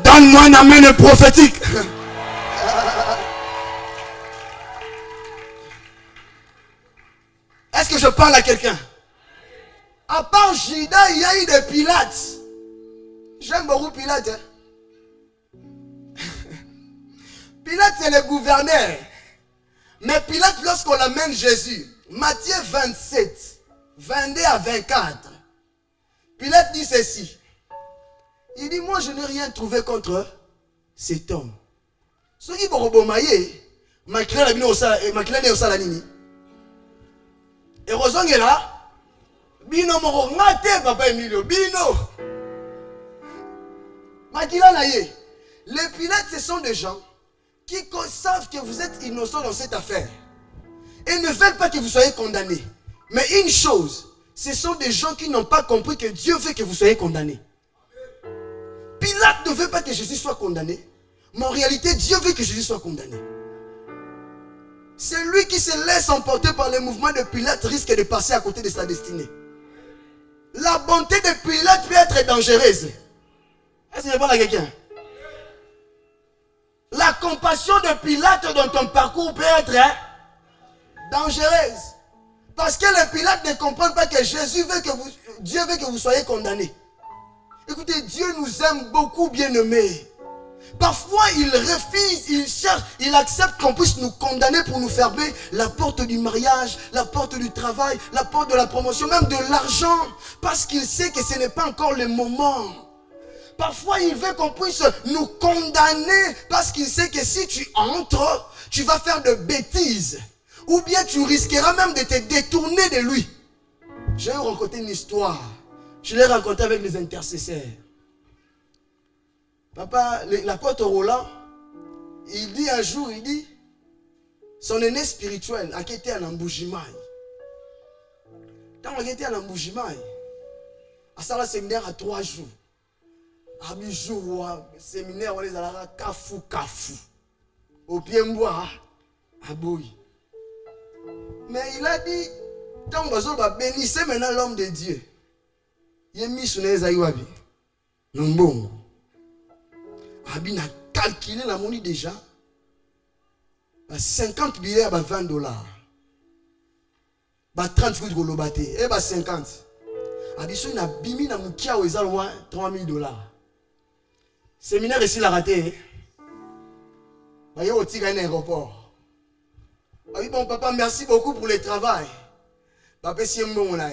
Donne-moi un amen prophétique. Est-ce que je parle à quelqu'un? À part Judas, il y a eu des Pilates. J'aime beaucoup Pilate. Hein? Pilate, c'est le gouverneur. Mais Pilate, lorsqu'on amène Jésus, Matthieu 27, 22 à 24, Pilate dit ceci. Il dit, moi je n'ai rien trouvé contre cet homme. Ce qui vont rebomailler, ma clé n'est au salanini. Et Rosong est là. Bino moro ngate papa Emilio. Bino. Les Pilates, ce sont des gens qui savent que vous êtes innocent dans cette affaire et ne veulent pas que vous soyez condamné. Mais une chose, ce sont des gens qui n'ont pas compris que Dieu veut que vous soyez condamné. Pilate Pilate ne veut pas que Jésus soit condamné, mais en réalité, Dieu veut que Jésus soit condamné. Celui qui se laisse emporter par les mouvements de Pilate risque de passer à côté de sa destinée. La bonté de Pilate peut être dangereuse. Est-ce que je parle à quelqu'un? La compassion de Pilate dans ton parcours peut être dangereuse. Parce que le Pilate ne comprend pas que Jésus veut que Dieu veut que vous soyez condamnés. Écoutez, Dieu nous aime beaucoup, bien-aimés. Parfois, il refuse, il cherche, il accepte qu'on puisse nous condamner pour nous fermer la porte du mariage, la porte du travail, la porte de la promotion, même de l'argent. Parce qu'il sait que ce n'est pas encore le moment. Parfois, il veut qu'on puisse nous condamner parce qu'il sait que si tu entres, tu vas faire de bêtises. Ou bien tu risqueras même de te détourner de lui. J'ai rencontré une histoire. Je l'ai racontée avec les intercesseurs. Papa, l'apôtre Roland, il dit un jour, il dit, son aîné spirituel a été en Mbujimai. Quand il était en Mbujimai, à ça, le séminaire à 3 jours. À 8 jours, le séminaire, on est à la Kafou. Au pied mboa, à Boui. Mais il a dit, quand on va bénir maintenant l'homme de Dieu, il a mis sur les aïwabi. Non bon. Abi a calculé la monnaie déjà. 50 billets à 20 dollars. 30 jours de golobaté. Et 50. Abi so na bimi na mukia au ezal 3000 dollars. Séminaire ici l'a raté. Il y a aussi un aéroport. Abi bon papa merci beaucoup pour le travail. Papa si bon là.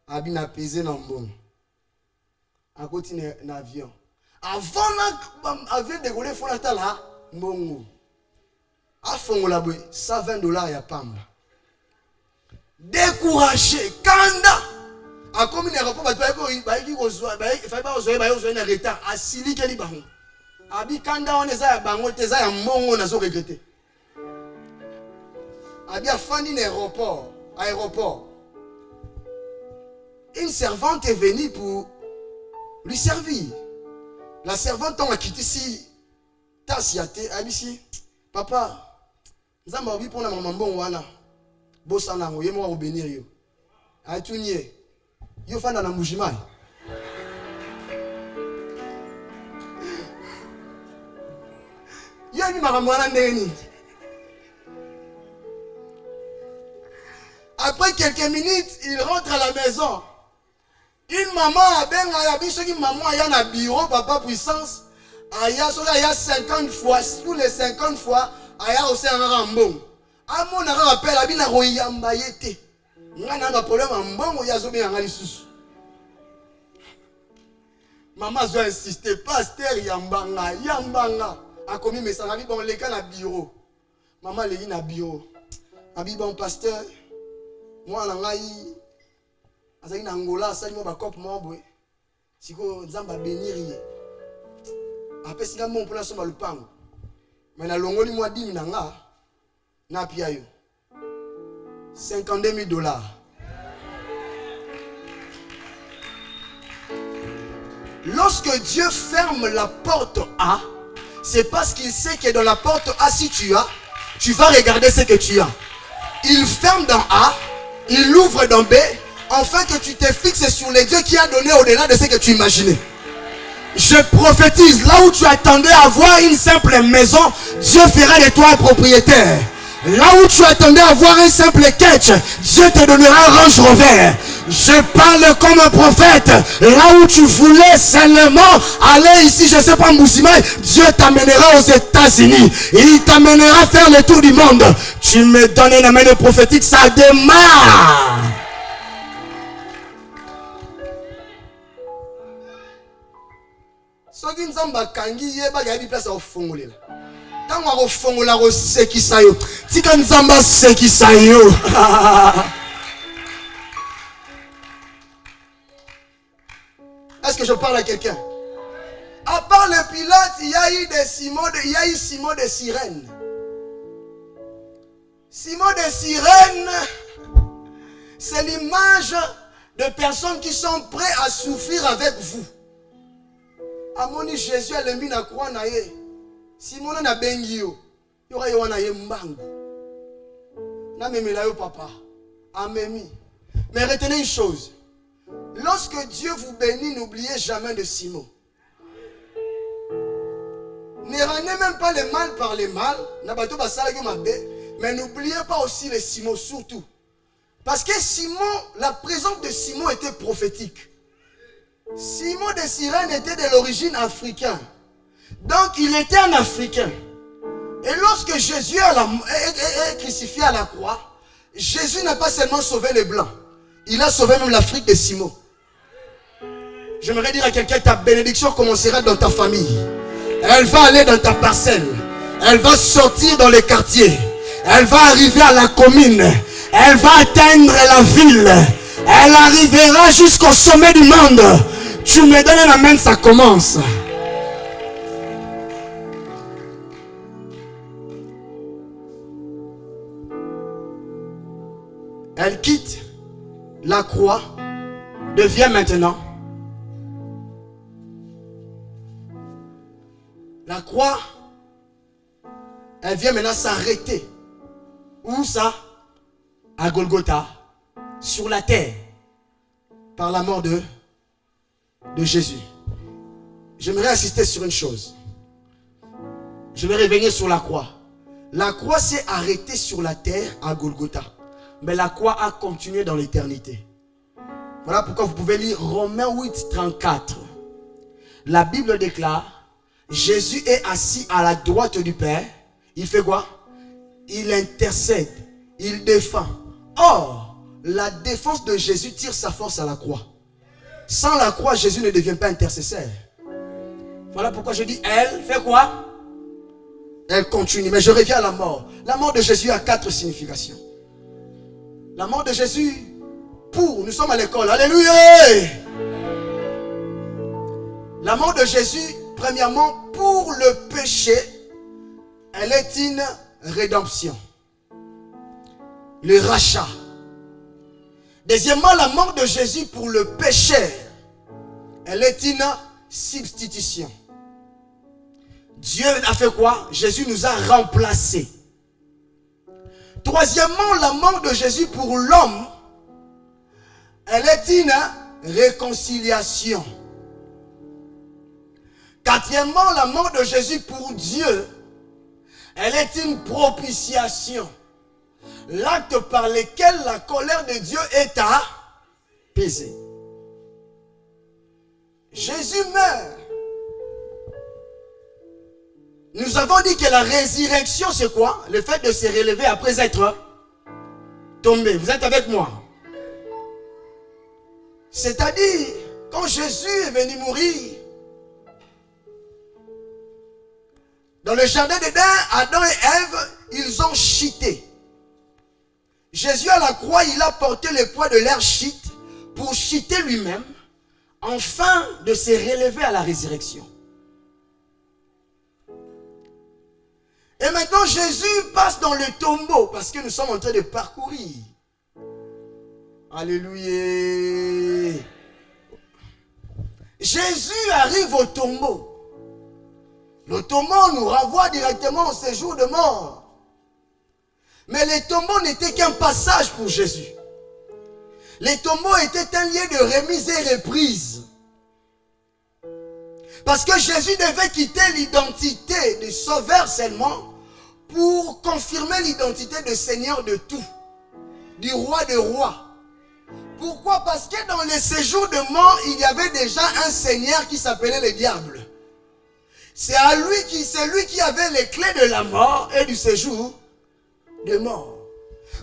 Abi na pesé dans bon. À côté d'un avion. Avant l'avion décollé, il faut l'attendre là. Bon. À fond, là, 120 dollars, il y a pas. Découragé. Kanda. À combien d'aéroports, il faut un retard. À Sili, quel est le Abi Kanda, on est à Bango, on est à Mongo, on a regretté. Abi a fini aéroport. Une servante est venue pour lui servir. La servante a quitté ici. Tassiate, Abisi. Papa, nous avons envie pour la maman bon wana. Bossana, vous avez bénir yo. Aïtounié. Yo fan dans la Mbujimai. Yo mi maman wana ndeni. Après quelques minutes, il rentre à la maison. Une maman a bien une maman a un bureau, papa puissance. Il y a 50 fois, tous les 50 fois, il y a aussi un rambon. À mon rappel, il y a un yambayete. Il y a un problème en bon, il y a un sous. Maman doit insister, pasteur Yambanga. A commis mes salariés, bon, les gars, le bureau. Maman, les gars, le bureau. Abi bon, pasteur, moi, je azali na Angola asali mo ba cop mo boy siko nzamba bénir apesi nga mo mpona somba lupango mais na longoli mo 10 000 nga na pia yo 52 000 dollars. Lorsque Dieu ferme la porte A, c'est parce qu'il sait que dans la porte A, si tu as, tu vas regarder ce que tu as. Il ferme dans A, il ouvre dans B, afin que tu te fixes sur les dieux qui a donné au-delà de ce que tu imaginais. Je prophétise, là où tu attendais avoir une simple maison, Dieu fera de toi un propriétaire. Là où tu attendais avoir un simple catch, Dieu te donnera un Range Rover. Je parle comme un prophète. Là où tu voulais seulement aller ici, je ne sais pas, Mbujimai, Dieu t'amènera aux États-Unis. Il t'amènera faire le tour du monde. Tu me donnes une main de prophétique, ça démarre. Soki nzamba kangi yeba gabi place au fongolela. Tango ko fongola ko sekisa yo. Tika nzamba sekisa yo. Est-ce que je parle à quelqu'un? À part le Pilate, il y a eu Simon de Cyrène. Simon de Cyrène, c'est l'image de personnes qui sont prêtes à souffrir avec vous. Amoni Jésus a l'embi na croix na ye. Simon na bengi yo. Yora yo na ye mbangu. Na memela yo papa. Amemi. Mais retenez une chose. Lorsque Dieu vous bénit, n'oubliez jamais de Simon. Ne rendez même pas le mal par le mal. Mais n'oubliez pas aussi les Simon surtout. Parce que Simon, la présence de Simon était prophétique. Simon de Cyrène était de l'origine africaine. Donc il était un Africain. Et lorsque Jésus est crucifié à la croix, Jésus n'a pas seulement sauvé les Blancs. Il a sauvé même l'Afrique de Simon. J'aimerais dire à quelqu'un, ta bénédiction commencera dans ta famille. Elle va aller dans ta parcelle. Elle va sortir dans les quartiers. Elle va arriver à la commune. Elle va atteindre la ville. Elle arrivera jusqu'au sommet du monde. Tu me donnes la main, ça commence. Elle quitte la croix, devient maintenant la croix. Elle vient maintenant s'arrêter. Où ça? À Golgotha, sur la terre, par la mort de Jésus. J'aimerais insister sur une chose. Je vais revenir sur la croix. La croix s'est arrêtée sur la terre à Golgotha. Mais la croix a continué dans l'éternité. Voilà pourquoi vous pouvez lire Romains 8, 34. La Bible déclare, Jésus est assis à la droite du Père. Il fait quoi? Il intercède, il défend. Or, la défense de Jésus tire sa force à la croix. Sans la croix, Jésus ne devient pas intercesseur. Voilà pourquoi je dis, elle fait quoi? Elle continue. Mais je reviens à la mort. La mort de Jésus a 4 significations. La mort de Jésus nous sommes à l'école. Alléluia! La mort de Jésus, premièrement, pour le péché, elle est une rédemption. Le rachat. Deuxièmement, la mort de Jésus pour le péché, elle est une substitution. Dieu a fait quoi? Jésus nous a remplacés. Troisièmement, la mort de Jésus pour l'homme, elle est une réconciliation. Quatrièmement, la mort de Jésus pour Dieu, elle est une propitiation. L'acte par lequel la colère de Dieu est apaisée. Jésus meurt. Nous avons dit que la résurrection, c'est quoi? Le fait de se relever après être tombé. Vous êtes avec moi? C'est-à-dire, quand Jésus est venu mourir, dans le jardin d'Éden, Adam et Ève, ils ont chité. Jésus à la croix, il a porté le poids de leur chute pour chiter lui-même, afin de se relever à la résurrection. Et maintenant, Jésus passe dans le tombeau, parce que nous sommes en train de parcourir. Alléluia. Jésus arrive au tombeau. Le tombeau nous renvoie directement au séjour de mort. Mais les tombeaux n'étaient qu'un passage pour Jésus. Les tombeaux étaient un lieu de remise et reprise. Parce que Jésus devait quitter l'identité de sauveur seulement pour confirmer l'identité de Seigneur de tout, du roi des rois. Pourquoi? Parce que dans les séjours de mort, il y avait déjà un Seigneur qui s'appelait le diable. C'est lui qui avait les clés de la mort et du séjour de mort.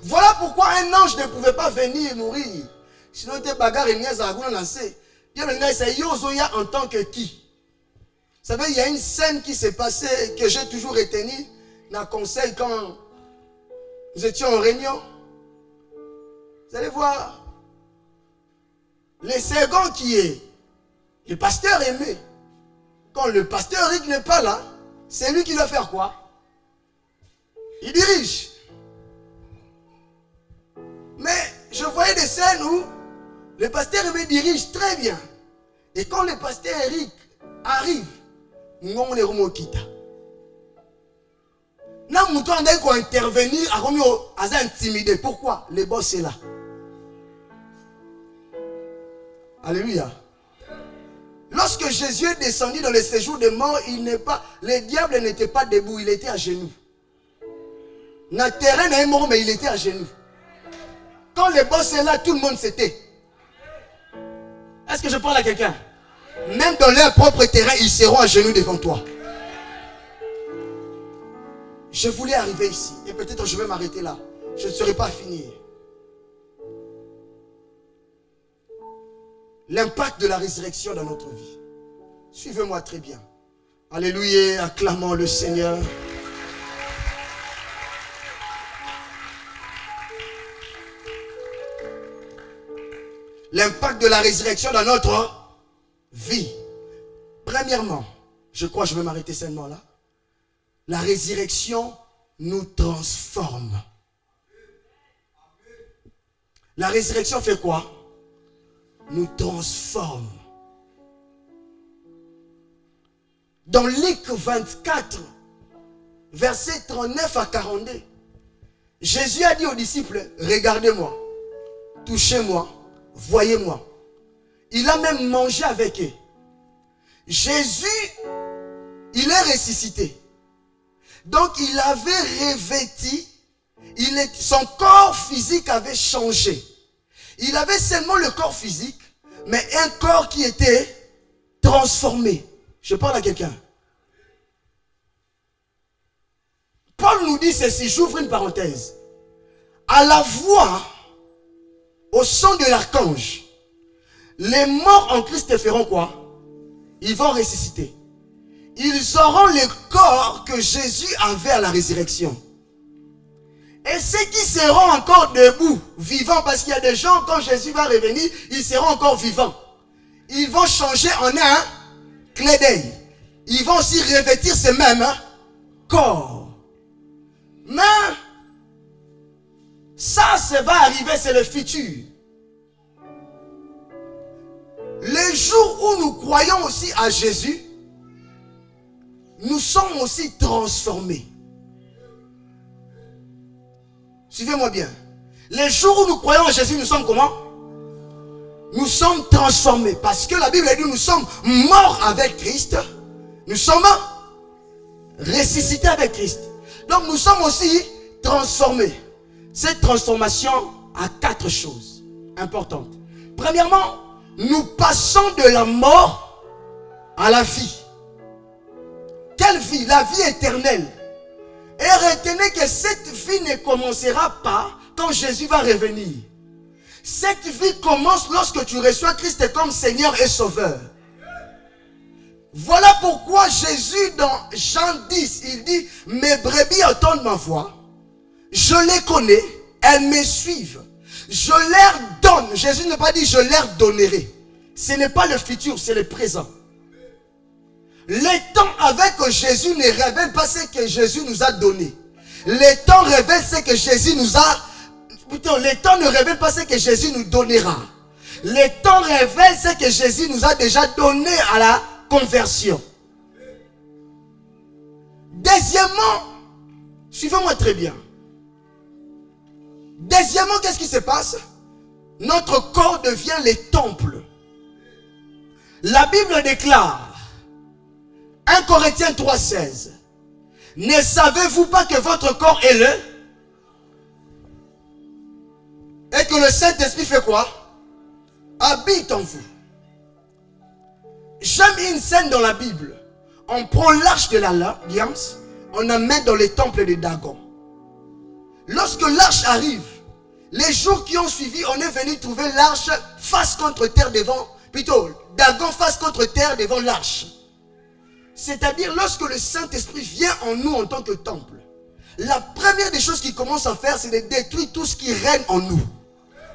Voilà pourquoi un ange ne pouvait pas venir mourir. Sinon, il était bagarre et niaise à lancé. Dieu en tant que qui? Vous savez, il y a une scène qui s'est passée que j'ai toujours retenue dans le conseil quand nous étions en réunion. Vous allez voir. Le second qui est le pasteur Aimé. Quand le pasteur Rick n'est pas là, c'est lui qui doit faire quoi? Il dirige. Mais je voyais des scènes où le pasteur Aimé dirige très bien. Et quand le pasteur Eric arrive. On est remokita. Là, mouton a intervenir, a intimidé. Pourquoi? Le boss est là. Alléluia. Lorsque Jésus est descendu dans le séjour des morts, le diable n'était pas debout, il était à genoux. Dans le terrain est mort, mais il était à genoux. Quand le boss est là, tout le monde s'était. Est-ce que je parle à quelqu'un? Même dans leur propre terrain, ils seront à genoux devant toi. Je voulais arriver ici. Et peut-être je vais m'arrêter là. Je ne serai pas fini. L'impact de la résurrection dans notre vie. Suivez-moi très bien. Alléluia, acclamons le Seigneur. L'impact de la résurrection dans notre vie. Premièrement, je crois que je vais m'arrêter seulement là. La résurrection nous transforme. La résurrection fait quoi? Nous transforme. Dans Luc 24, versets 39 à 42, Jésus a dit aux disciples, regardez-moi, touchez-moi, voyez-moi. Il a même mangé avec eux. Jésus, il est ressuscité. Donc il avait revêtu, son corps physique avait changé. Il avait seulement le corps physique, mais un corps qui était transformé. Je parle à quelqu'un. Paul nous dit ceci, j'ouvre une parenthèse. À la voix, au son de l'archange, les morts en Christ feront quoi? Ils vont ressusciter. Ils auront le corps que Jésus avait à la résurrection. Et ceux qui seront encore debout, vivants, parce qu'il y a des gens, quand Jésus va revenir, ils seront encore vivants. Ils vont changer en un clin d'œil. Ils vont aussi revêtir ce même corps. Mais, ça va arriver, c'est le futur. Les jours où nous croyons aussi à Jésus, nous sommes aussi transformés. Suivez-moi bien. Les jours où nous croyons en Jésus, nous sommes comment? Nous sommes transformés. Parce que la Bible dit, nous sommes morts avec Christ. Nous sommes ressuscités avec Christ. Donc nous sommes aussi transformés. Cette transformation a 4 choses importantes. Premièrement, nous passons de la mort à la vie. Quelle vie? La vie éternelle. Et retenez que cette vie ne commencera pas quand Jésus va revenir. Cette vie commence lorsque tu reçois Christ comme Seigneur et Sauveur. Voilà pourquoi Jésus dans Jean 10, il dit, mes brebis entendent ma voix, je les connais, elles me suivent. Je leur donne, Jésus n'a pas dit je leur donnerai. Ce n'est pas le futur, c'est le présent. Le temps avec Jésus ne révèle pas ce que Jésus nous a donné. Le temps révèle ce que Jésus nous a... Plutôt, le temps ne révèle pas ce que Jésus nous donnera. Le temps révèle ce que Jésus nous a déjà donné à la conversion. Deuxièmement, suivez-moi très bien. Deuxièmement, qu'est-ce qui se passe? Notre corps devient le temple. La Bible déclare 1 Corinthiens 3,16. Ne savez-vous pas que votre corps est le... Et que le Saint-Esprit fait quoi? Habite en vous. J'aime une scène dans la Bible. On prend l'arche de l'alliance, on la met dans le temple de Dagon. Lorsque l'arche arrive, les jours qui ont suivi, on est venu trouver l'arche face contre terre devant, plutôt Dagon face contre terre devant l'arche. C'est-à-dire lorsque le Saint-Esprit vient en nous en tant que temple, la première des choses qu'il commence à faire, c'est de détruire tout ce qui règne en nous.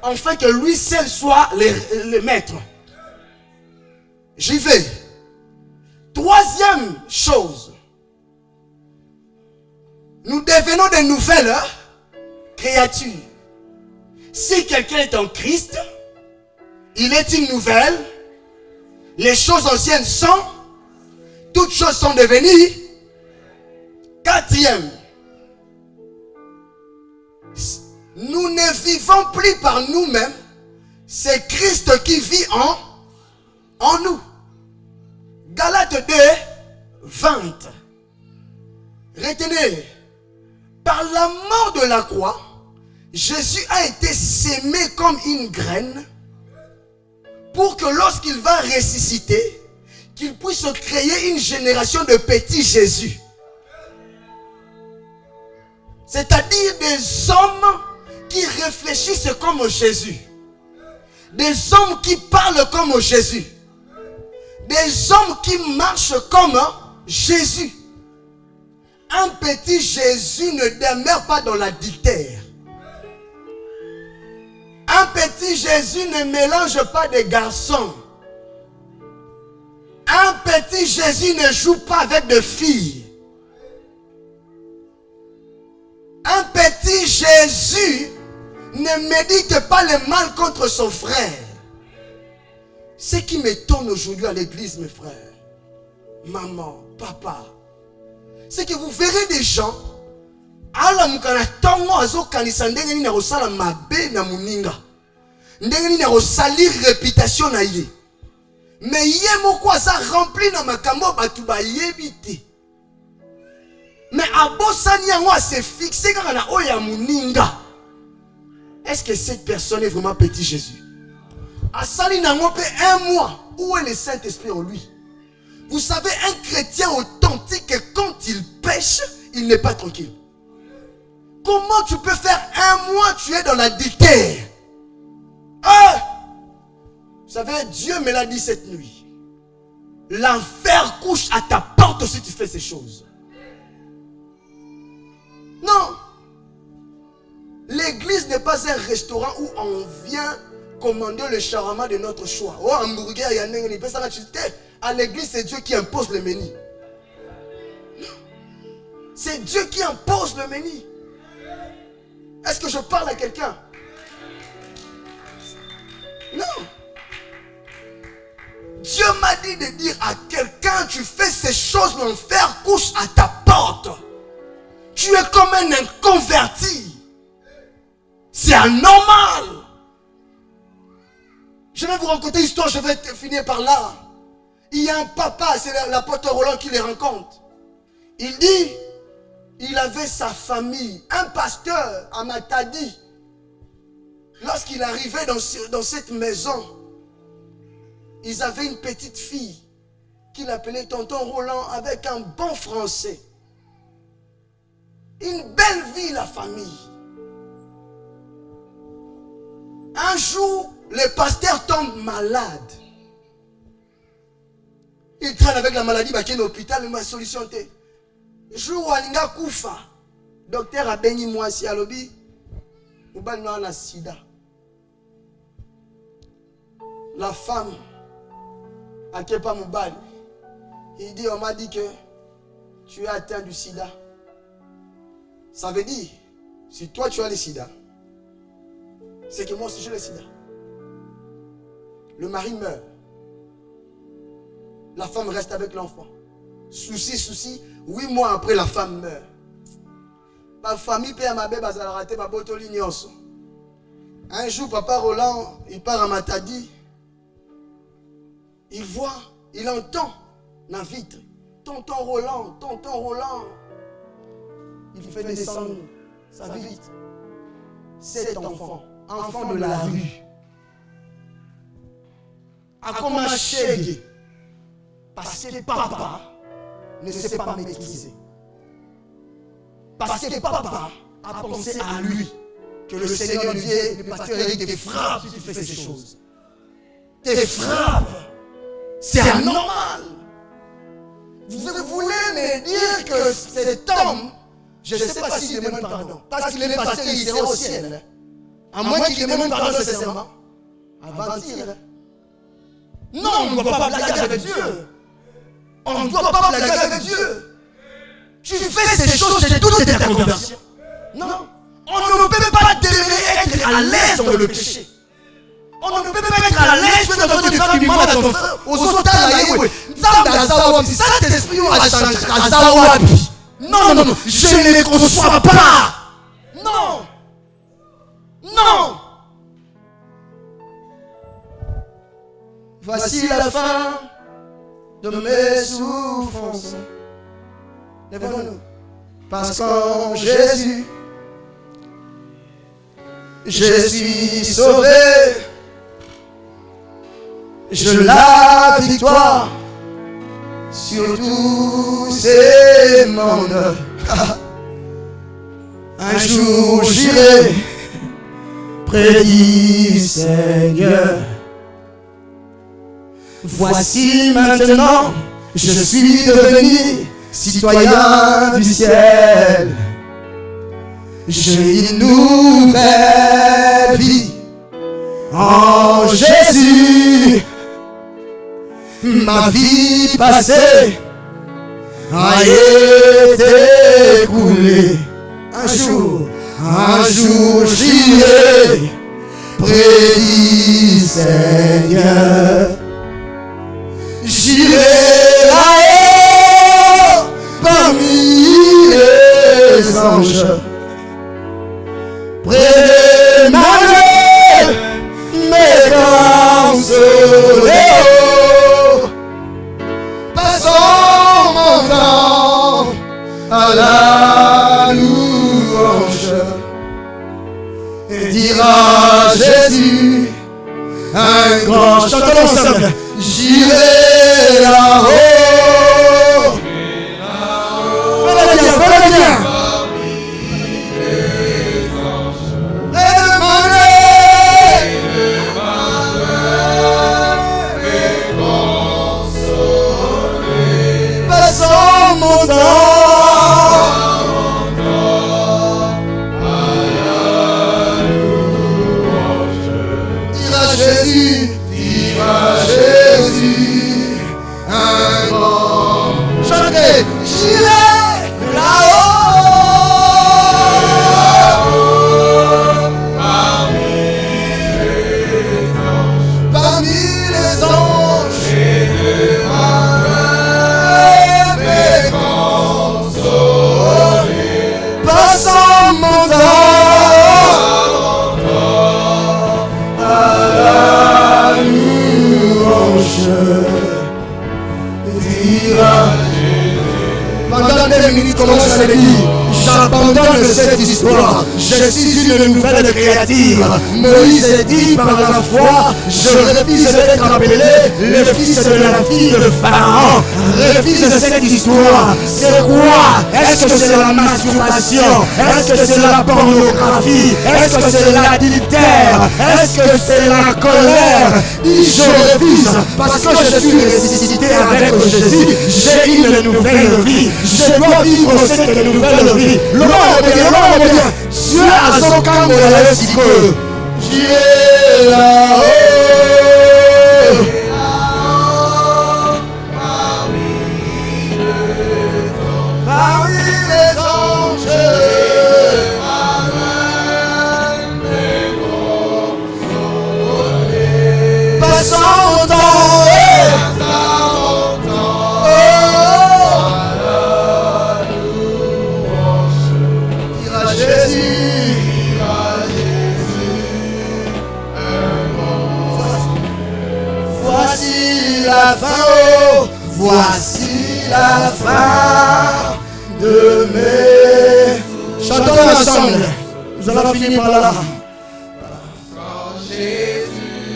Afin que lui seul soit le maître. J'y vais. Troisième chose. Nous devenons de nouvelles créatures. Si quelqu'un est en Christ, il est une nouvelle. Les choses anciennes sont toutes choses sont devenues. Quatrième, nous ne vivons plus par nous-mêmes, c'est Christ qui vit en nous. Galates 2, 20. Retenez, par la mort de la croix, Jésus a été sémé comme une graine pour que lorsqu'il va ressusciter, qu'il puisse créer une génération de petits Jésus. C'est-à-dire des hommes qui réfléchissent comme Jésus. Des hommes qui parlent comme Jésus. Des hommes qui marchent comme Jésus. Un petit Jésus ne demeure pas dans l'adultère. Un petit Jésus ne mélange pas des garçons. Un petit Jésus ne joue pas avec des filles. Un petit Jésus ne médite pas le mal contre son frère. Ce qui m'étonne aujourd'hui à l'église, mes frères, maman, papa, c'est que vous verrez des gens, réputation na ye. Mais yé moko ça rempli na makambo batu ba yebite. Mais abosani yango se fixer kaka na oya muninga. Est-ce que cette personne est vraiment petit Jésus? Asali nango pe un mois. Où est le Saint-Esprit en lui? Vous savez, un chrétien authentique, quand il pêche, il n'est pas tranquille. Comment tu peux faire un mois, tu es dans l'adultère? Vous savez, Dieu me l'a dit cette nuit. L'enfer couche à ta porte si tu fais ces choses. Non. L'église n'est pas un restaurant où on vient commander le shawarma de notre choix. Oh, hamburger, il y a un à l'église, c'est Dieu qui impose le menu. C'est Dieu qui impose le menu. Est-ce que je parle à quelqu'un? Non. Dieu m'a dit de dire à quelqu'un, tu fais ces choses, l'enfer couche à ta porte. Tu es comme un inconverti. C'est anormal. Je vais vous raconter une histoire, je vais finir par là. Il y a un papa, c'est l'apôtre Roland qui les rencontre. Il dit, il avait sa famille, un pasteur à Matadi. Lorsqu'il arrivait dans cette maison, ils avaient une petite fille qu'il appelait tonton Roland avec un bon français. Une belle vie, la famille. Un jour, le pasteur tombe malade. Il traîne avec la maladie, il est à l'hôpital, mais ma solution était. Jour où il a koufa, docteur a béni moi si à l'obi, ou ben non la sida. La femme à Kepa Moubal, il dit, on m'a dit que tu es atteint du sida. Ça veut dire, si toi tu as le sida, c'est que moi aussi j'ai le sida. Le mari meurt. La femme reste avec l'enfant. Souci, 8 mois après la femme meurt. Ma famille paie à ma bébé, elle a raté ma botte l'ignoce. Un jour, papa Roland, il part à Matadi. Il voit, il entend dans la vitre. Tonton Roland. Il fait descendre sa vitre. 7 enfants de la rue. A comment chéguer? Parce que papa ne sait pas maîtriser. Parce que papa a pensé à lui. Que le Seigneur lui dit, le pasteur Eric te frappe si tu fais ces choses. Te frappe. C'est anormal. Vous voulez me dire que cet homme, je ne sais pas s'il demande pardon. Parce qu'il est pasteur, il sera au ciel. À moins qu'il demande pardon sincèrement. Aventir. Non, on ne doit pas blaguer avec Dieu. On ne doit pas blaguer avec Dieu. Tu fais ces choses, c'est toute ta conversion. Non. On ne peut pas être à l'aise dans le péché. On on ne peut pas être à l'aise de faire du mal à ton frère. Aux autres, Saint-Esprit non, je ne les conçois pas. Non. Voici la fin de mes souffrances. Lève-nous. Parce qu'en Jésus, je suis sauvé. Je la victoire sur tous ces mondes. Un jour j'irai près du Seigneur. Voici maintenant, je suis devenu citoyen du ciel. J'ai une nouvelle vie en Jésus. Ma vie passée a été écoulée. Un jour j'irai près du Seigneur. J'irai là-haut parmi les anges, près d'Emmanuel, mes consolés. Passons mon temps à la louange et dira Jésus un grand chantons ensemble. J'irai là-haut. Fais-le bien. Passons mon temps à la louange. Dira Jésus. Un grand chantez, j'irai là-haut parmi les anges et Emmanuel mes consolés. Passons mon temps à la louange. Pendant 2 minutes, commence à le dire. J'abandonne cette histoire. Je suis une nouvelle créature. Moïse dit par la foi, je refuse d'être appelé le fils de la fille de Pharaon. Refuse cette histoire. C'est quoi? Est-ce que c'est la masturbation? Est-ce que c'est la pornographie? Est-ce que c'est l'adultère? Est-ce que c'est la colère? Dis je refuse parce que je suis ressuscité avec Jésus. J'ai une nouvelle vie. Je dois vivre cette nouvelle vie. Le monde bien. Dieu a son camp de la Mexico. J'irai là-haut. Parmi les anges. Passons mon temps. Voici la fin de mes... Chantons ensemble. Nous allons finir par là.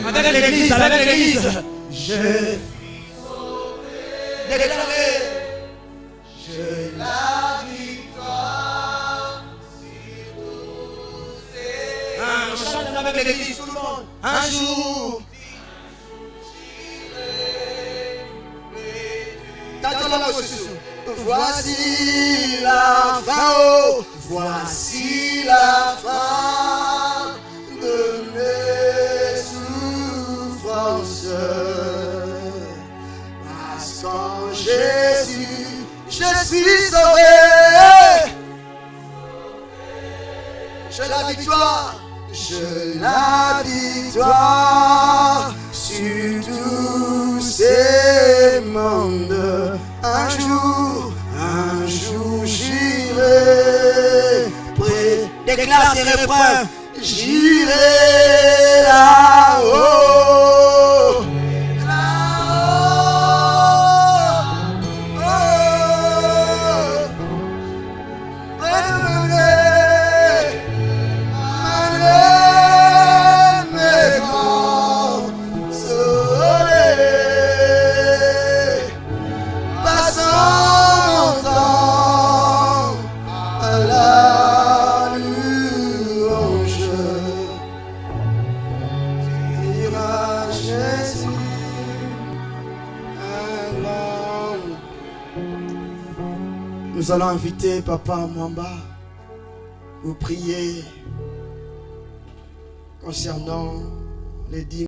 Avec l'église. J'ai déclaré. J'ai la victoire. Chantons avec l'église tout le monde. Un jour. Voici la fin, voici la fin de mes souffrances. Parce qu'en Jésus, je suis sauvé. J'ai la victoire. Je la victoire sur tous ces mondes. Un jour j'irai près. Déclare ces refrains. J'irai là-haut. Nous allons inviter Papa Mwamba pour prier concernant les 10